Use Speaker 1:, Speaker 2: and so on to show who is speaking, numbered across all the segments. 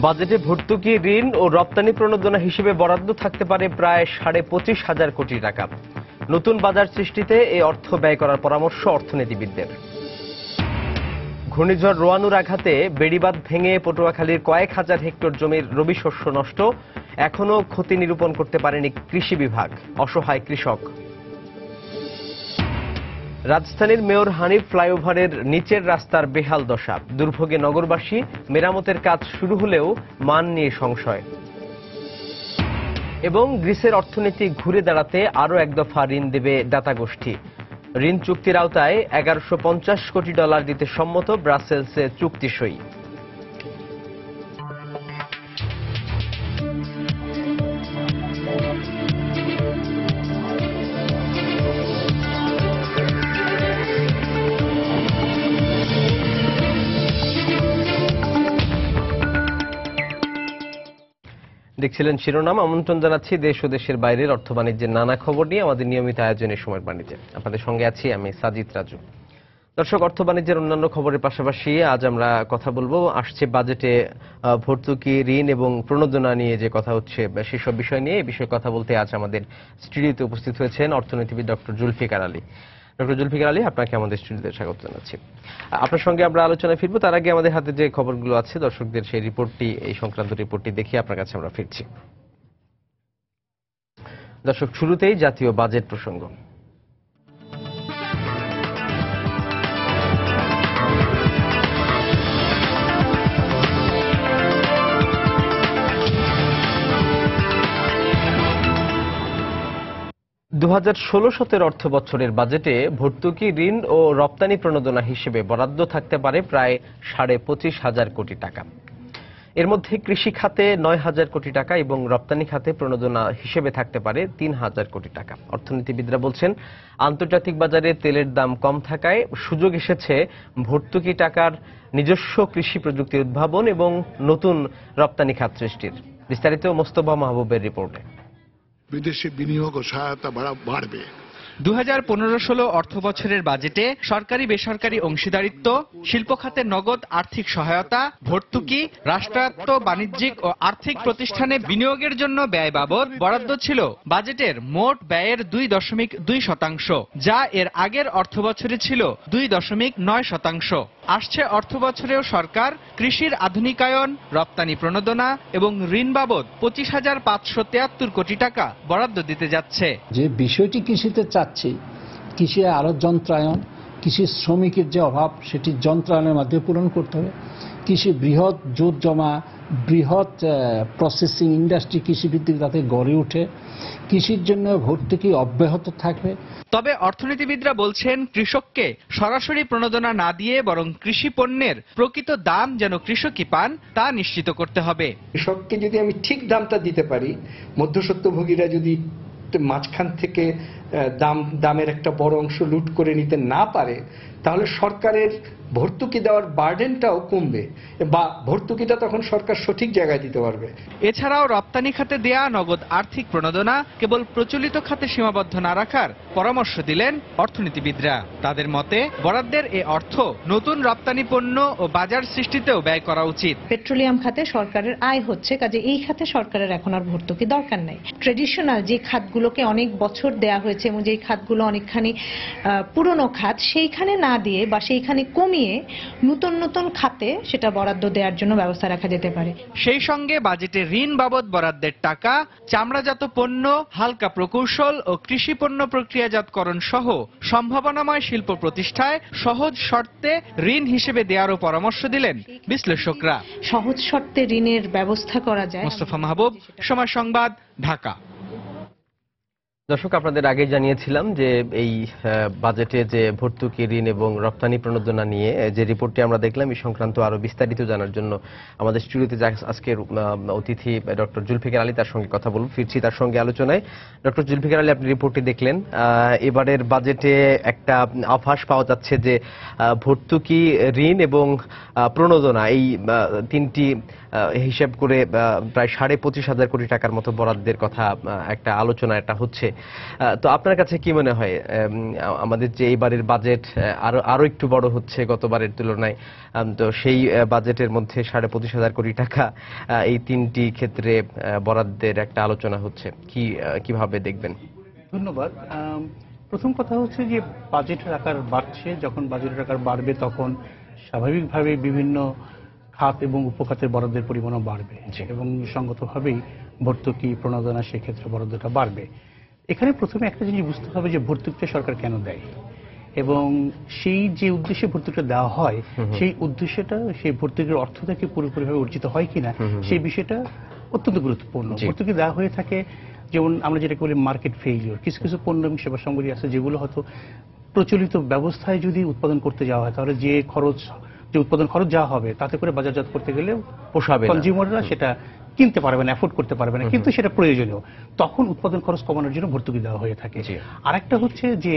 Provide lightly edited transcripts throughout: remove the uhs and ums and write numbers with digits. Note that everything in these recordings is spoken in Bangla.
Speaker 1: বাজেটে ভর্তুকি, ঋণ ও রপ্তানি প্রণোদনা হিসেবে বরাদ্দ থাকতে পারে প্রায় 25,500 কোটি টাকা। নতুন বাজার সৃষ্টিতে এই অর্থ ব্যয় করার পরামর্শ অর্থনীতিবিদদের। ঘূর্ণিঝড় রোয়ানুর আঘাতে বেড়িবাঁধ ভেঙে পটুয়াখালীর কয়েক হাজার হেক্টর জমির রবি শস্য নষ্ট, এখনো ক্ষতি নিরূপণ করতে পারেনি কৃষি বিভাগ, অসহায় কৃষক। রাজধানীর মেয়র হানিফ ফ্লাইওভারের নিচের রাস্তার বেহাল দশা, দুর্ভোগে নগরবাসী, মেরামতের কাজ শুরু হলেও মান নিয়ে সংশয়। এবং গ্রিসের অর্থনীতি ঘুরে দাঁড়াতে আরও এক দফা ঋণ দেবে দাতা গোষ্ঠী। ঋণ চুক্তির আওতায় $1150 কোটি দিতে সম্মত ব্রাসেলসে চুক্তি সই। দেখছিলেন শিরোনাম। আমন্ত্রণ জানাচ্ছি দেশ ও দেশের বাইরের অর্থ বাণিজ্যের নানা খবর নিয়ে আমাদের নিয়মিত আয়োজনে সময়ের বাণিজ্যে। আপনাদের সঙ্গে আছি আমি সাজিদ রাজু। দর্শক, অর্থ বাণিজ্যের অন্যান্য খবরের পাশাপাশি আজ আমরা কথা বলবো আসছে বাজেটে ভর্তুকি, ঋণ এবং প্রণোদনা নিয়ে যে কথা হচ্ছে সেসব বিষয় নিয়ে। এই বিষয়ে কথা বলতে আজ আমাদের স্টুডিওতে উপস্থিত হয়েছেন অর্থনীতিবিদ ডক্টর জুলফিকার আলী। ডক্টর জুলফিকার আলী, আপনাকে আমাদের স্টুডিওতে স্বাগত জানাচ্ছি। আপনার সঙ্গে আমরা আলোচনায় ফিরবো, তার আগে আমাদের হাতে যে খবরগুলো আছে দর্শকদের সেই রিপোর্টটি, এই সংক্রান্ত রিপোর্টটি দেখিয়ে আপনার কাছে আমরা ফিরছি। দর্শক, শুরুতেই জাতীয় বাজেট প্রসঙ্গ। 2016-17 অর্থ বছরের বাজেটে ভর্তুকি, ঋণ ও রপ্তানি প্রণোদনা হিসেবে বরাদ্দ থাকতে পারে প্রায় 25,500 কোটি টাকা। এর মধ্যে কৃষি খাতে 9,000 কোটি টাকা এবং রপ্তানি খাতে প্রণোদনা হিসেবে থাকতে পারে 3,000 কোটি টাকা। অর্থনীতিবিদরা বলছেন, আন্তর্জাতিক বাজারে তেলের দাম কম থাকায় সুযোগ এসেছে ভর্তুকি টাকার নিজস্ব কৃষি প্রযুক্তির উদ্ভাবন এবং নতুন রপ্তানি খাত সৃষ্টির। বিস্তারিত মোস্তফা মাহবুবের রিপোর্টে।
Speaker 2: বিদেশি বিনিয়োগ ও সহায়তা বাড়বে।
Speaker 3: 2015-16 অর্থ বছরের বাজেটে সরকারি বেসরকারি অংশীদারিত্ব, শিল্প খাতের নগদ আর্থিক সহায়তা, ভর্তুকি, রাষ্ট্রায়ত্ত বাণিজ্যিক ও আর্থিক প্রতিষ্ঠানে বিনিয়োগের জন্য ব্যয় বাবদ বরাদ্দ ছিল বাজেটের মোট ব্যয়ের 2.2%, যা এর আগের অর্থ বছরে ছিল 2.9%। আসছে অর্থ বছরেও সরকার কৃষির আধুনিকায়ন, রপ্তানি প্রণোদনা এবং ঋণ বাবদ 25,573 কোটি টাকা বরাদ্দ দিতে যাচ্ছে।
Speaker 4: যে বিষয়টি কৃষিতে চাচ্ছি, কৃষি আরো যন্ত্রায়ন, কৃষি শ্রমিকের যে অভাব সেটি যন্ত্রায়নের মাধ্যমে পূরণ করতে হবে। কৃষি বৃহৎ জোট জমা, বৃহৎ প্রসেসিং ইন্ডাস্ট্রি কৃষিভিত্তিক যাতে গড়ে ওঠে, কৃষির জন্য ভর্তুকি অব্যাহত থাকবে।
Speaker 3: তবে অর্থনীতিবিদরা বলছেন, কৃষককে সরাসরি প্রণোদনা না দিয়ে বরং কৃষি পণ্যের প্রকৃত দাম যেন কৃষকই পান তা নিশ্চিত করতে হবে।
Speaker 5: কৃষককে যদি আমি ঠিক দামটা দিতে পারি, মধ্যস্বত্বভোগীরা যদি মাঝখান থেকে দামের একটা বড় অংশ লুট করে নিতে না পারে, তাহলে সরকারের ভর্তুকি দেওয়ার বার্ডেনটাও কমবে বা ভর্তুকিটা তখন সরকার সঠিক জায়গায় দিতে পারবে।
Speaker 3: এছাড়াও রপ্তানি খাতে দেয়া নগদ আর্থিক প্রণোদনা কেবল প্রচলিত খাতে সীমাবদ্ধ না রাখার পরামর্শ দিলেন অর্থনীতিবিদরা। তাদের মতে, বরাদ্দের এ অর্থ নতুন রপ্তানি পণ্য ও বাজার সৃষ্টিতেও ব্যয় করা উচিত।
Speaker 6: পেট্রোলিয়াম খাতে সরকারের আয় হচ্ছে, কাজে এই খাতে সরকারের এখন আর ভর্তুকি দরকার নাই। ট্রেডিশনাল যে খাতগুলোকে অনেক বছর দেয়া হয়েছে এবং যে খাতগুলো অনেকখানি পুরনো খাত, সেইখানে না দিয়ে বা সেইখানে কমিয়ে নতুন নতুন খাতে সেটা বরাদ্দ দেওয়ার জন্য ব্যবস্থা রাখা যেতে পারে।
Speaker 3: সেই সঙ্গে বাজেটে ঋণ বাবদ বরাদ্দের টাকা চামড়াজাত পণ্য, হালকা প্রকৌশল ও কৃষি পণ্য প্রক্রিয়াজাতকরণ সহ সম্ভাবনাময় শিল্প প্রতিষ্ঠায় সহজ শর্তে ঋণ হিসেবে দেওয়ারও পরামর্শ দিলেন বিশ্লেষকরা।
Speaker 6: সহজ শর্তে ঋণের ব্যবস্থা করা যায়।
Speaker 3: মোস্তফা মাহবুব, সময় সংবাদ, ঢাকা।
Speaker 1: দর্শক, আপনাদের আগে জানিয়েছিলাম যে এই বাজেটে যে ভর্তুকি, ঋণ এবং রপ্তানি প্রণোদনা নিয়ে যে রিপোর্টটি আমরা দেখলাম, এই সংক্রান্ত আরো বিস্তারিত জানার জন্য আমাদের স্টুডিওতে আজকের অতিথি ডক্টর জুলফিকার আলী, তার সঙ্গে কথা বলব। ফিরছি তার সঙ্গে আলোচনায়। ডক্টর জুলফিকার আলী, আপনি রিপোর্টটি দেখলেন। এবারের বাজেটে একটা আভাস পাওয়া যাচ্ছে যে ভর্তুকি, ঋণ এবং প্রণোদনা এই তিনটি হিসাব করে প্রায় 25,500 কোটি টাকার মতো বরাদ্দের কথা একটা আলোচনা এটা হচ্ছে। তো আপনার কাছে কি মনে হয় আমাদের যে এইবারের বাজেট আরো একটু বড় হচ্ছে গতবারের তুলনায়, তো সেই বাজেটের মধ্যে 25,500 কোটি টাকা এই তিনটি ক্ষেত্রে বরাদ্দের একটা আলোচনা হচ্ছে, কিভাবে দেখবেন?
Speaker 7: ধন্যবাদ। প্রথম কথা হচ্ছে যে বাজেটের আকার বাড়ছে, যখন বাজেটের আকার বাড়বে তখন স্বাভাবিকভাবে বিভিন্ন খাত এবং উপখাতের বরাদ্দের পরিমাণও বাড়বে এবং সঙ্গতভাবেই ভর্তুকি প্রণোদনা সেক্ষেত্রে বরাদ্দটা বাড়বে। এখানে প্রথমে একটা জিনিস বুঝতে হবে যে ভর্তুকিটা সরকার কেন দেয় এবং সেই যে উদ্দেশ্যে ভর্তুকিটা দেওয়া হয় সেই উদ্দেশ্যটা সেই ভর্তুকির অর্থ থেকে পুরোপুরিভাবে অর্জিত হয় কিনা সেই বিষয়টা অত্যন্ত গুরুত্বপূর্ণ। ভর্তুকি দেওয়া হয়ে থাকে যেমন আমরা যেটাকে বলি মার্কেট ফেইলিওর, কিছু কিছু পণ্য এবং সেবা সামগ্রী আছে যেগুলো হয়তো প্রচলিত ব্যবস্থায় যদি উৎপাদন করতে যাওয়া হয় তাহলে যে উৎপাদন খরচ যা হবে তাতে করে বাজারজাত করতে গেলে পোষাবে, কনজিউমাররা সেটা কিনতে পারবে না, অ্যাফোর্ড করতে পারবে না, কিন্তু সেটা প্রয়োজনীয়, তখন উৎপাদন খরচ কমানোর জন্য ভর্তুকি দেওয়া হয়ে থাকে। আরেকটা হচ্ছে যে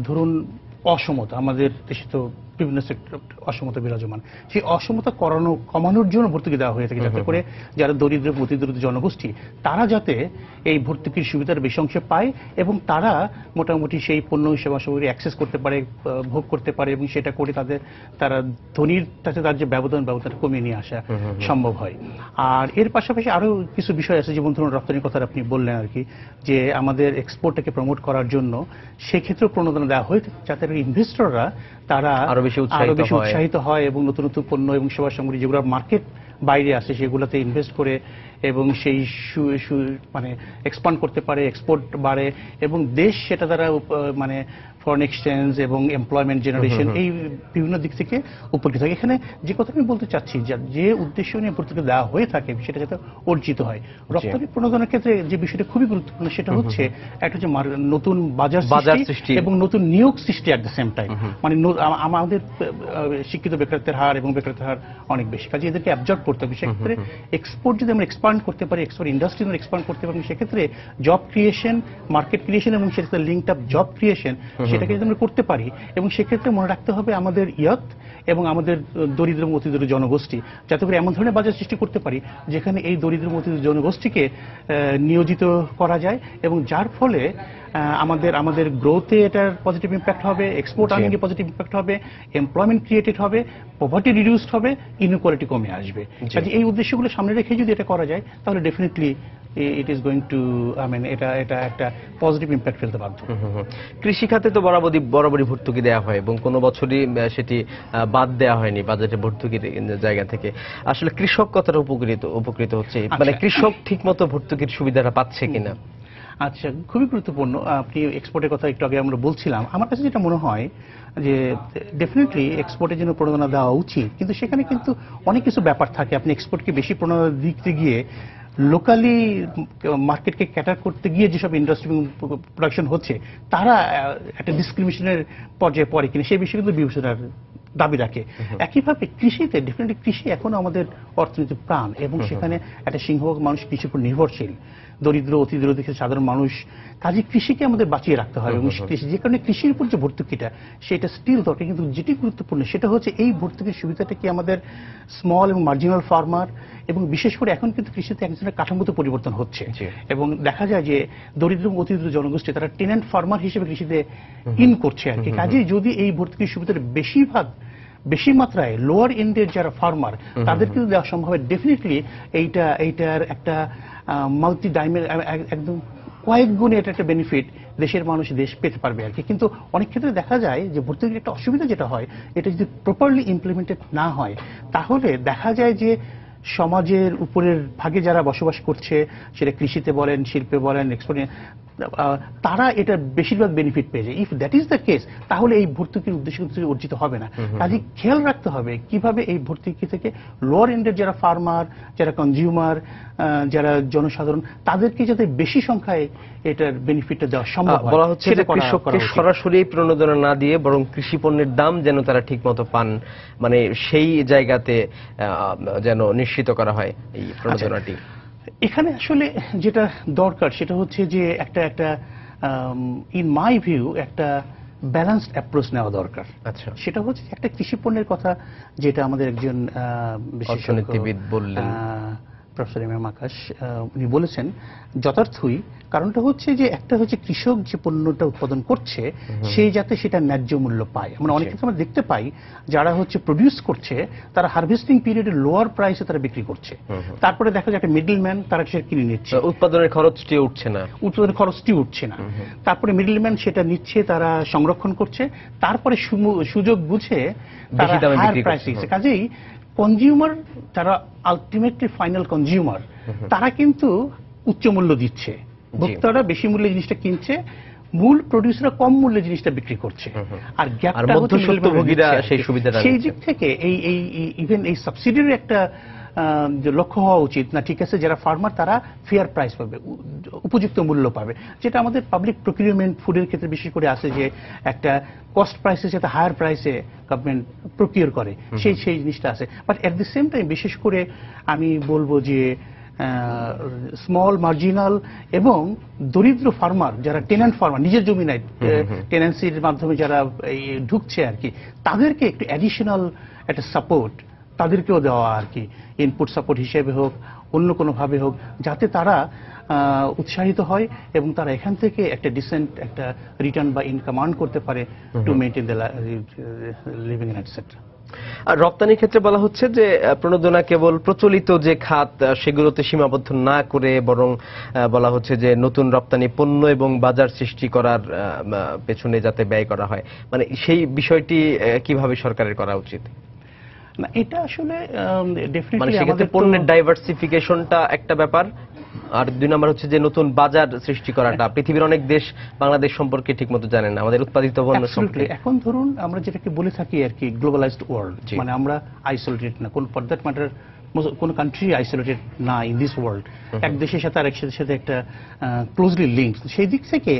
Speaker 7: ধরুন অসমতা, আমাদের দেশে তো বিভিন্ন সেক্টর অসমতা বিরাজমান, সেই অসমতা কমানোর জন্য ভর্তুকি দেওয়া হয়ে থাকে যাতে করে যারা দরিদ্র অতিদরিদ্র জনগোষ্ঠী তারা যাতে এই ভর্তুকির সুবিধার বেশি অংশে পায় এবং তারা মোটামুটি সেই পণ্য সেবা সামগ্রী অ্যাক্সেস করতে পারে, ভোগ করতে পারে এবং সেটা করে তারা ধনীর কাছে তার যে ব্যবধানটা কমিয়ে নিয়ে আসা সম্ভব হয়। আর এর পাশাপাশি আরো কিছু বিষয় আছে, যেমন ধরুন রপ্তানির কথা আপনি বললেন আর কি, যে আমাদের এক্সপোর্টটাকে প্রমোট করার জন্য সেক্ষেত্রেও প্রণোদনা দেওয়া হয় যাতে ইনভেস্টররা তারা আরো বেশি উৎসাহিত হয় এবং নতুন নতুন পণ্য এবং সেবা সামগ্রী যেগুলো মার্কেট বাইরে আসে সেগুলোতে ইনভেস্ট করে এবং সেই মানে এক্সপান্ড করতে পারে, এক্সপোর্ট বাড়ে এবং দেশ সেটা দ্বারা মানে ফরেন এক্সচেঞ্জ এবং এমপ্লয়মেন্ট জেনারেশন এই বিভিন্ন দিক থেকে উপকৃত হয়। এখানে যে কথা আমি বলতে চাচ্ছি যে উদ্দেশ্য নিয়ে ভর্তুকি দেওয়া হয়ে থাকে সেটা যাতে অর্জিত হয়। রপ্তানি প্রণোদনার ক্ষেত্রে যে বিষয়টা খুবই গুরুত্বপূর্ণ সেটা হচ্ছে একটা হচ্ছে নতুন বাজার সৃষ্টি এবং নতুন নিয়োগ সৃষ্টি অ্যাট দ্য সেম টাইম। মানে আমাদের শিক্ষিত বেকারত্বের হার এবং বেকারত্বের হার অনেক বেশি, কাজে এদেরকে অ্যাবজর্ব করতে হবে। সেক্ষেত্রে এক্সপোর্ট যদি আমরা এক্সপান্ড করতে পারি, এক্সপোর্ট ইন্ডাস্ট্রি আমরা এক্সপান্ড করতে পারি, সেক্ষেত্রে জব ক্রিয়েশন, মার্কেট ক্রিয়েশন এবং সেটাতে লিঙ্কড আপ জব ক্রিয়েশন সেটাকে যদি আমরা করতে পারি এবং সেক্ষেত্রে মনে রাখতে হবে আমাদের ইয়ত এবং আমাদের দরিদ্র এবং অতিদরিদ্র জনগোষ্ঠী যাতে করে এমন ধরনের বাজার সৃষ্টি করতে পারি যেখানে এই দরিদ্র এবং অতিদরিদ্র জনগোষ্ঠীকে নিয়োজিত করা যায় এবং যার ফলে আমাদের গ্রোথে এটার পজিটিভ ইম্প্যাক্ট হবে, এক্সপোর্ট আর্নিং এ পজিটিভ ইম্প্যাক্ট হবে, এমপ্লয়মেন্ট ক্রিয়েটেড হবে, পভার্টি রিডিউসড হবে, ইনইকুয়ালিটি কমে আসবে। কাজে এই উদ্দেশ্যগুলো সামনে রেখে যদি এটা করা যায় তাহলে definitely it is going to এটা একটা পজিটিভ ইম্প্যাক্ট ফেলতে বাধ্য।
Speaker 1: কৃষি খাতে তো বরাবরই ভর্তুকি দেওয়া হয় এবং কোনো বছরই সেটি বাদ দেওয়া হয়নি বাজেটে ভর্তুকির জায়গা থেকে। আসলে কৃষক কতটা উপকৃত হচ্ছে, মানে কৃষক ঠিকমতো ভর্তুকির সুবিধাটা পাচ্ছে কিনা?
Speaker 7: আচ্ছা, খুবই গুরুত্বপূর্ণ। আপনি এক্সপোর্টের কথা একটু আগে আমরা বলছিলাম, আমার কাছে যেটা মনে হয় যে ডেফিনেটলি এক্সপোর্টের জন্য প্রণোদনা দেওয়া উচিত, কিন্তু সেখানে কিন্তু অনেক কিছু ব্যাপার থাকে। আপনি এক্সপোর্টকে বেশি প্রণোদনা দিতে গিয়ে লোকালি মার্কেটকে ক্যাটার করতে গিয়ে যেসব ইন্ডাস্ট্রি প্রোডাকশন হচ্ছে তারা একটা ডিসক্রিমিনেশনের পর্যায়ে পড়ে কিনা সেই বিষয়ে কিন্তু বিবেচনার দাবি রাখে। একইভাবে কৃষিতে ডেফিনেটলি কৃষি এখনো আমাদের অর্থনীতির প্রাণ এবং সেখানে একটা সিংহভাগ মানুষ কৃষির উপর নির্ভরশীল, দরিদ্র অতিদরিদ্র থেকে সাধারণ মানুষ। কাজে কৃষিকে আমাদের বাঁচিয়ে রাখতে হবে এবং যে কারণে কৃষির উপর যে ভর্তুকিটা সেটা স্টিল দরকার, কিন্তু যেটি গুরুত্বপূর্ণ সেটা হচ্ছে এই ভর্তুকির সুবিধাটা কি আমাদের স্মল এবং মার্জিনাল ফার্মার এবং বিশেষ করে এখন কিন্তু কৃষিতে একজনের কাঠামোগত পরিবর্তন হচ্ছে এবং দেখা যায় যে দরিদ্র এবং অতিদরিদ্র জনগোষ্ঠী তারা টেনেন্ট ফার্মার হিসেবে কৃষিতে ইন করছে আর কি। কাজে যদি এই ভর্তুকির সুবিধার বেশি মাত্রায় লোয়ার এন্ডের যারা ফার্মার তাদের কিন্তু দেওয়া সম্ভব হয়, ডেফিনেটলি এইটার একটা মাল্টি একদম কয়েক গুণে এটা একটা বেনিফিট দেশের মানুষ দেশ পেতে পারবে আর কি। কিন্তু অনেক ক্ষেত্রে দেখা যায় যে ভর্তুকির একটা অসুবিধা যেটা হয়, এটা যদি প্রপারলি ইমপ্লিমেন্টেড না হয় তাহলে দেখা যায় যে সমাজের উপরের ভাগে যারা বসবাস করছে, সেটা কৃষিতে বলেন, শিল্পে বলেন, এক্সপোর্টে, তারা এটা বেশিরভাগ বেনিফিট পেয়ে যায়। If that is the case তাহলে এই ভর্তুকির উদ্দেশ্য অর্জিত হবে না। কাজে খেয়াল রাখতে হবে কিভাবে এই ভর্তুকি থেকে লোয়ার এন্ডের যারা ফার্মার, যারা কনজিউমার, যারা জনসাধারণ তাদেরকে যাতে বেশি সংখ্যায় এটার বেনিফিটটা দেওয়া সম্ভব হয়।
Speaker 1: বলা হচ্ছে যে কৃষককে সরাসরি প্রণোদনা না দিয়ে বরং কৃষি পণ্যের দাম যেন তারা ঠিকমতো পান, মানে সেই জায়গাতে যেন নিশ্চিত করা হয় এই প্রণোদনাটি।
Speaker 7: এখানে আসলে যেটা দরকার সেটা হচ্ছে যে একটা ইন মাই ভিউ একটা ব্যালেন্সড অ্যাপ্রোচ নেওয়া দরকার। আচ্ছা, সেটা হচ্ছে একটা কৃষি পণ্যের কথা যেটা আমাদের একজন
Speaker 1: অর্থনীতিবিদ বললেন,
Speaker 7: প্রফেসর এম এম আকাশ উনি বলেছেন যথার্থই। কারণটা হচ্ছে যে একটা হচ্ছে কৃষক যে পণ্যটা উৎপাদন করছে সেই যাতে সেটা ন্যায্য মূল্য পায়। আমরা অনেক ক্ষেত্রে আমরা দেখতে পাই যারা হচ্ছে প্রডিউস করছে তারা হারভেস্টিং পিরিয়ডে লোয়ার প্রাইসে তারা বিক্রি করছে, তারপরে দেখা যায় একটা মিডলম্যান তারা সেটা কিনে নিচ্ছে,
Speaker 1: উৎপাদনের খরচটি উঠছে না,
Speaker 7: উৎপাদনের খরচটি উঠছে না, তারপরে মিডলম্যান সেটা নিচ্ছে, তারা সংরক্ষণ করছে, তারপরে সুযোগ বুঝে তারা হায়ার প্রাইস দিচ্ছে। কাজেই কনজিউমার যারা আলটিমেটলি ফাইনাল কনজিউমার তারা কিন্তু উচ্চ মূল্য দিচ্ছে, ভোক্তারা বেশি মূল্যে জিনিসটা কিনছে, মূল প্রডিউসাররা কম মূল্যে জিনিসটা বিক্রি করছে, আর গ্যাপটা
Speaker 1: মধ্যস্বত্বভোগীরা সেই সুবিধাটা
Speaker 7: সেই দিক থেকে এই ইভেন এই সাবসিডির একটা যে লক্ষ্য হওয়া উচিত না, ঠিক আছে যারা ফার্মার তারা ফেয়ার প্রাইস পাবে, উপযুক্ত মূল্য পাবে, যেটা আমাদের পাবলিক প্রকিউরমেন্ট ফুডের ক্ষেত্রে বিশেষ করে আছে যে একটা কস্ট প্রাইসের সাথে হায়ার প্রাইসে গভর্নমেন্ট প্রকিউর করে, সেই জিনিসটা আছে। But at the same time বিশেষ করে আমি বলবো যে স্মল মার্জিনাল এবং দরিদ্র ফার্মার যারা টেন্যান্ট ফার্মার, নিজের জমি নাই, টেন্যান্সির মাধ্যমে যারা ঢুকছে আর কি, তাদেরকে একটু অ্যাডিশনাল একটা সাপোর্ট তাদেরকেও দেওয়া আর কি, ইনপুট সাপোর্ট হিসেবে হোক অন্য কোনোভাবে হোক, যাতে তারা উৎসাহিত হয় এবং তারা এখান থেকে একটা ডিসেন্ট একটা রিটার্ন বা ইনকাম আর্ন করতে পারে to maintain the living etcetera.
Speaker 1: আর রপ্তানির ক্ষেত্রে বলা হচ্ছে যে প্রণোদনা কেবল প্রচলিত যে খাত সেগুলোতে সীমাবদ্ধ না করে বরং বলা হচ্ছে যে নতুন রপ্তানি পণ্য এবং বাজার সৃষ্টি করার পেছনে যাতে ব্যয় করা হয়, মানে সেই বিষয়টি কিভাবে সরকারের করা উচিত?
Speaker 7: না, এটা আসলে ডেফিনেটলি
Speaker 1: আমাদের পণ্যের ডাইভার্সিফিকেশনটা একটা ব্যাপার, আর দুই নম্বর হচ্ছে যে নতুন বাজার সৃষ্টি করাটা। পৃথিবীর অনেক দেশ বাংলাদেশ সম্পর্কে ঠিকমতো জানেন না, আমাদের উৎপাদিত পণ্য সম্পর্কে।
Speaker 7: এখন ধরুন আমরা যেটাকে বলে থাকি আর কি গ্লোবালাইজড ওয়ার্ল্ড, মানে আমরা আইসোলেটেড না, কোন ফর দ্যাট ম্যাটার কোন কান্ট্রি আইসোলেটেড না ইন দিস ওয়ার্ল্ড, এক দেশের সাথে আরেক সাথে একটা ক্লোজলি লিঙ্ক। সেই দিক থেকে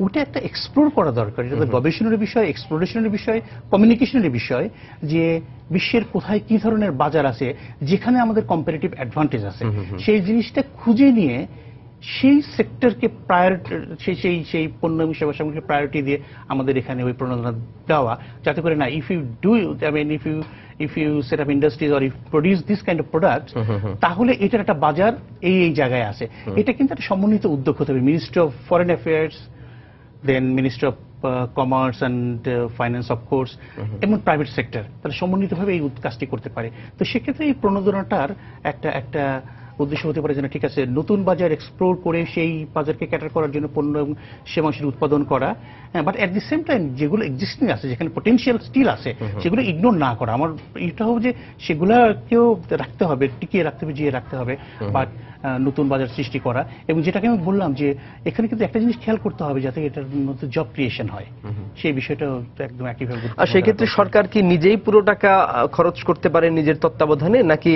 Speaker 7: ওটা একটা এক্সপ্লোর করা দরকার, এটা গবেষণার বিষয়, এক্সপ্লোরেশনের বিষয়, কমিউনিকেশনের বিষয়, যে বিশ্বের কোথায় কি ধরনের বাজার আছে যেখানে আমাদের কম্পারেটিভ অ্যাডভান্টেজ আছে, সেই জিনিসটা খুঁজে নিয়ে সেই সেক্টরকে সেই পণ্য সেবা সামগ্রীকে প্রায়োরিটি দিয়ে আমাদের এখানে ওই প্রণোদনা দেওয়া, যাতে করে না if you set up industries or if produce this kind of product, তাহলে এটার একটা বাজার এই জায়গায় আছে। এটা কিন্তু একটা সমন্বিত উদ্যোগ হতে হবে, ministry of foreign affairs, then ministry of commerce and finance of course এবং প্রাইভেট সেক্টর, তারা সমন্বিতভাবে এই কাজটি করতে পারে। তো সেক্ষেত্রে এই প্রণোদনাটার একটা উদ্দেশ্য হতে পারে যে ঠিক আছে নতুন বাজার এক্সপ্লোর করে সেই বাজারকে ক্যাটার করার জন্য পণ্য এবং সেবাংশের উৎপাদন করা, but at the same time যেগুলো এক্সিস্টিং আছে, যেখানে পটেনশিয়াল স্টিল আছে, সেগুলো ইগনোর না করা। আমার এটা হবে যে সেগুলোকেও রাখতে হবে, টিকিয়ে রাখতে হবে, জিয়ে রাখতে হবে, বাট নতুন বাজার সৃষ্টি করা। এবং যেটাকে আমি বললাম যে এখানে কিন্তু একটা জিনিস খেয়াল করতে হবে যাতে এটার মধ্যে জব ক্রিয়েশন হয়, সেই বিষয়টাও একদম একইভাবে।
Speaker 1: আর সেই ক্ষেত্রে সরকার কি নিজেই পুরো টাকা খরচ করতে পারে নিজের তত্ত্বাবধানে, নাকি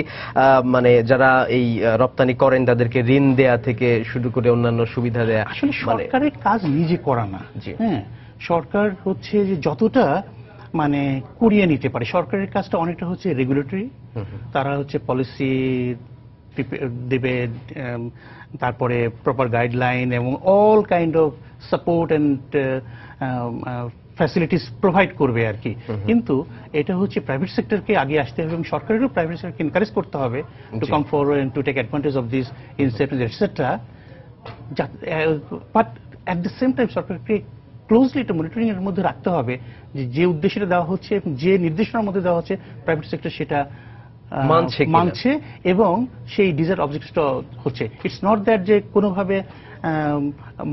Speaker 1: মানে যারা এই রপ্তানি করেন তাদেরকে ঋণ দেয়া থেকে শুরু করে অন্যান্য সুবিধা দেয়া?
Speaker 7: আসলে সরকারের কাজ নিজে করা না, হ্যাঁ, সরকার হচ্ছে যে যতটা মানে করিয়ে নিতে পারে, সরকারের কাজটা অনেকটা হচ্ছে রেগুলেটরি, তারা হচ্ছে পলিসি দেবে, তারপরে প্রপার গাইডলাইন এবং all kind of support and facilities provide করবে আর কি। কিন্তু এটা হচ্ছে প্রাইভেট সেক্টরকে আগে আসতে হবে এবং সরকারেরও প্রাইভেট সেক্টরকে এনকারেজ করতে হবে to come forward and to take advantage of this incentives etcetera. But at the same time সরকারকে ক্লোজলি একটা মনিটরিং এর মধ্যে রাখতে হবে যে উদ্দেশ্যটা দেওয়া হচ্ছে এবং যে নির্দেশনার মধ্যে দেওয়া হচ্ছে প্রাইভেট সেক্টর সেটা মানছে এবং সেই ডিজায়ার অবজেক্টিভসটা হচ্ছে। ইটস নট দ্যাট যে কোনোভাবে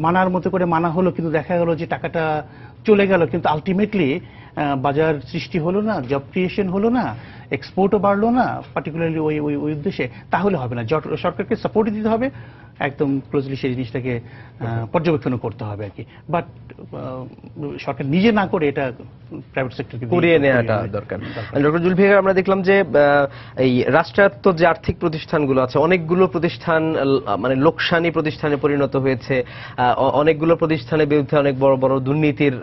Speaker 7: মানার মতো করে মানা হলো কিন্তু দেখা গেল যে টাকাটা চলে গেল, কিন্তু আলটিমেটলি বাজার সৃষ্টি হলো না, জব ক্রিয়েশন হলো না, এক্সপোর্টও বাড়লো না, পার্টিকুলারলি ওই উদ্দেশ্যে, তাহলে হবে না। সরকারকে সাপোর্ট দিতে হবে, একদম ক্লোজলি সেই জিনিসটাকে পর্যবেক্ষণ করতে হবে আর কি। বাট সরকার নিজে না করে এটা প্রাইভেট সেক্টরকে
Speaker 1: করিয়ে নেওয়াটা দরকার। ডক্টর জুলফিকার, আমরা দেখলাম যে এই রাষ্ট্রায়ত্ত যে আর্থিক প্রতিষ্ঠানগুলো আছে, অনেকগুলো প্রতিষ্ঠান মানে লোকসানি প্রতিষ্ঠানে পরিণত হয়েছে, অনেকগুলো প্রতিষ্ঠানের বিরুদ্ধে অনেক বড় বড় দুর্নীতির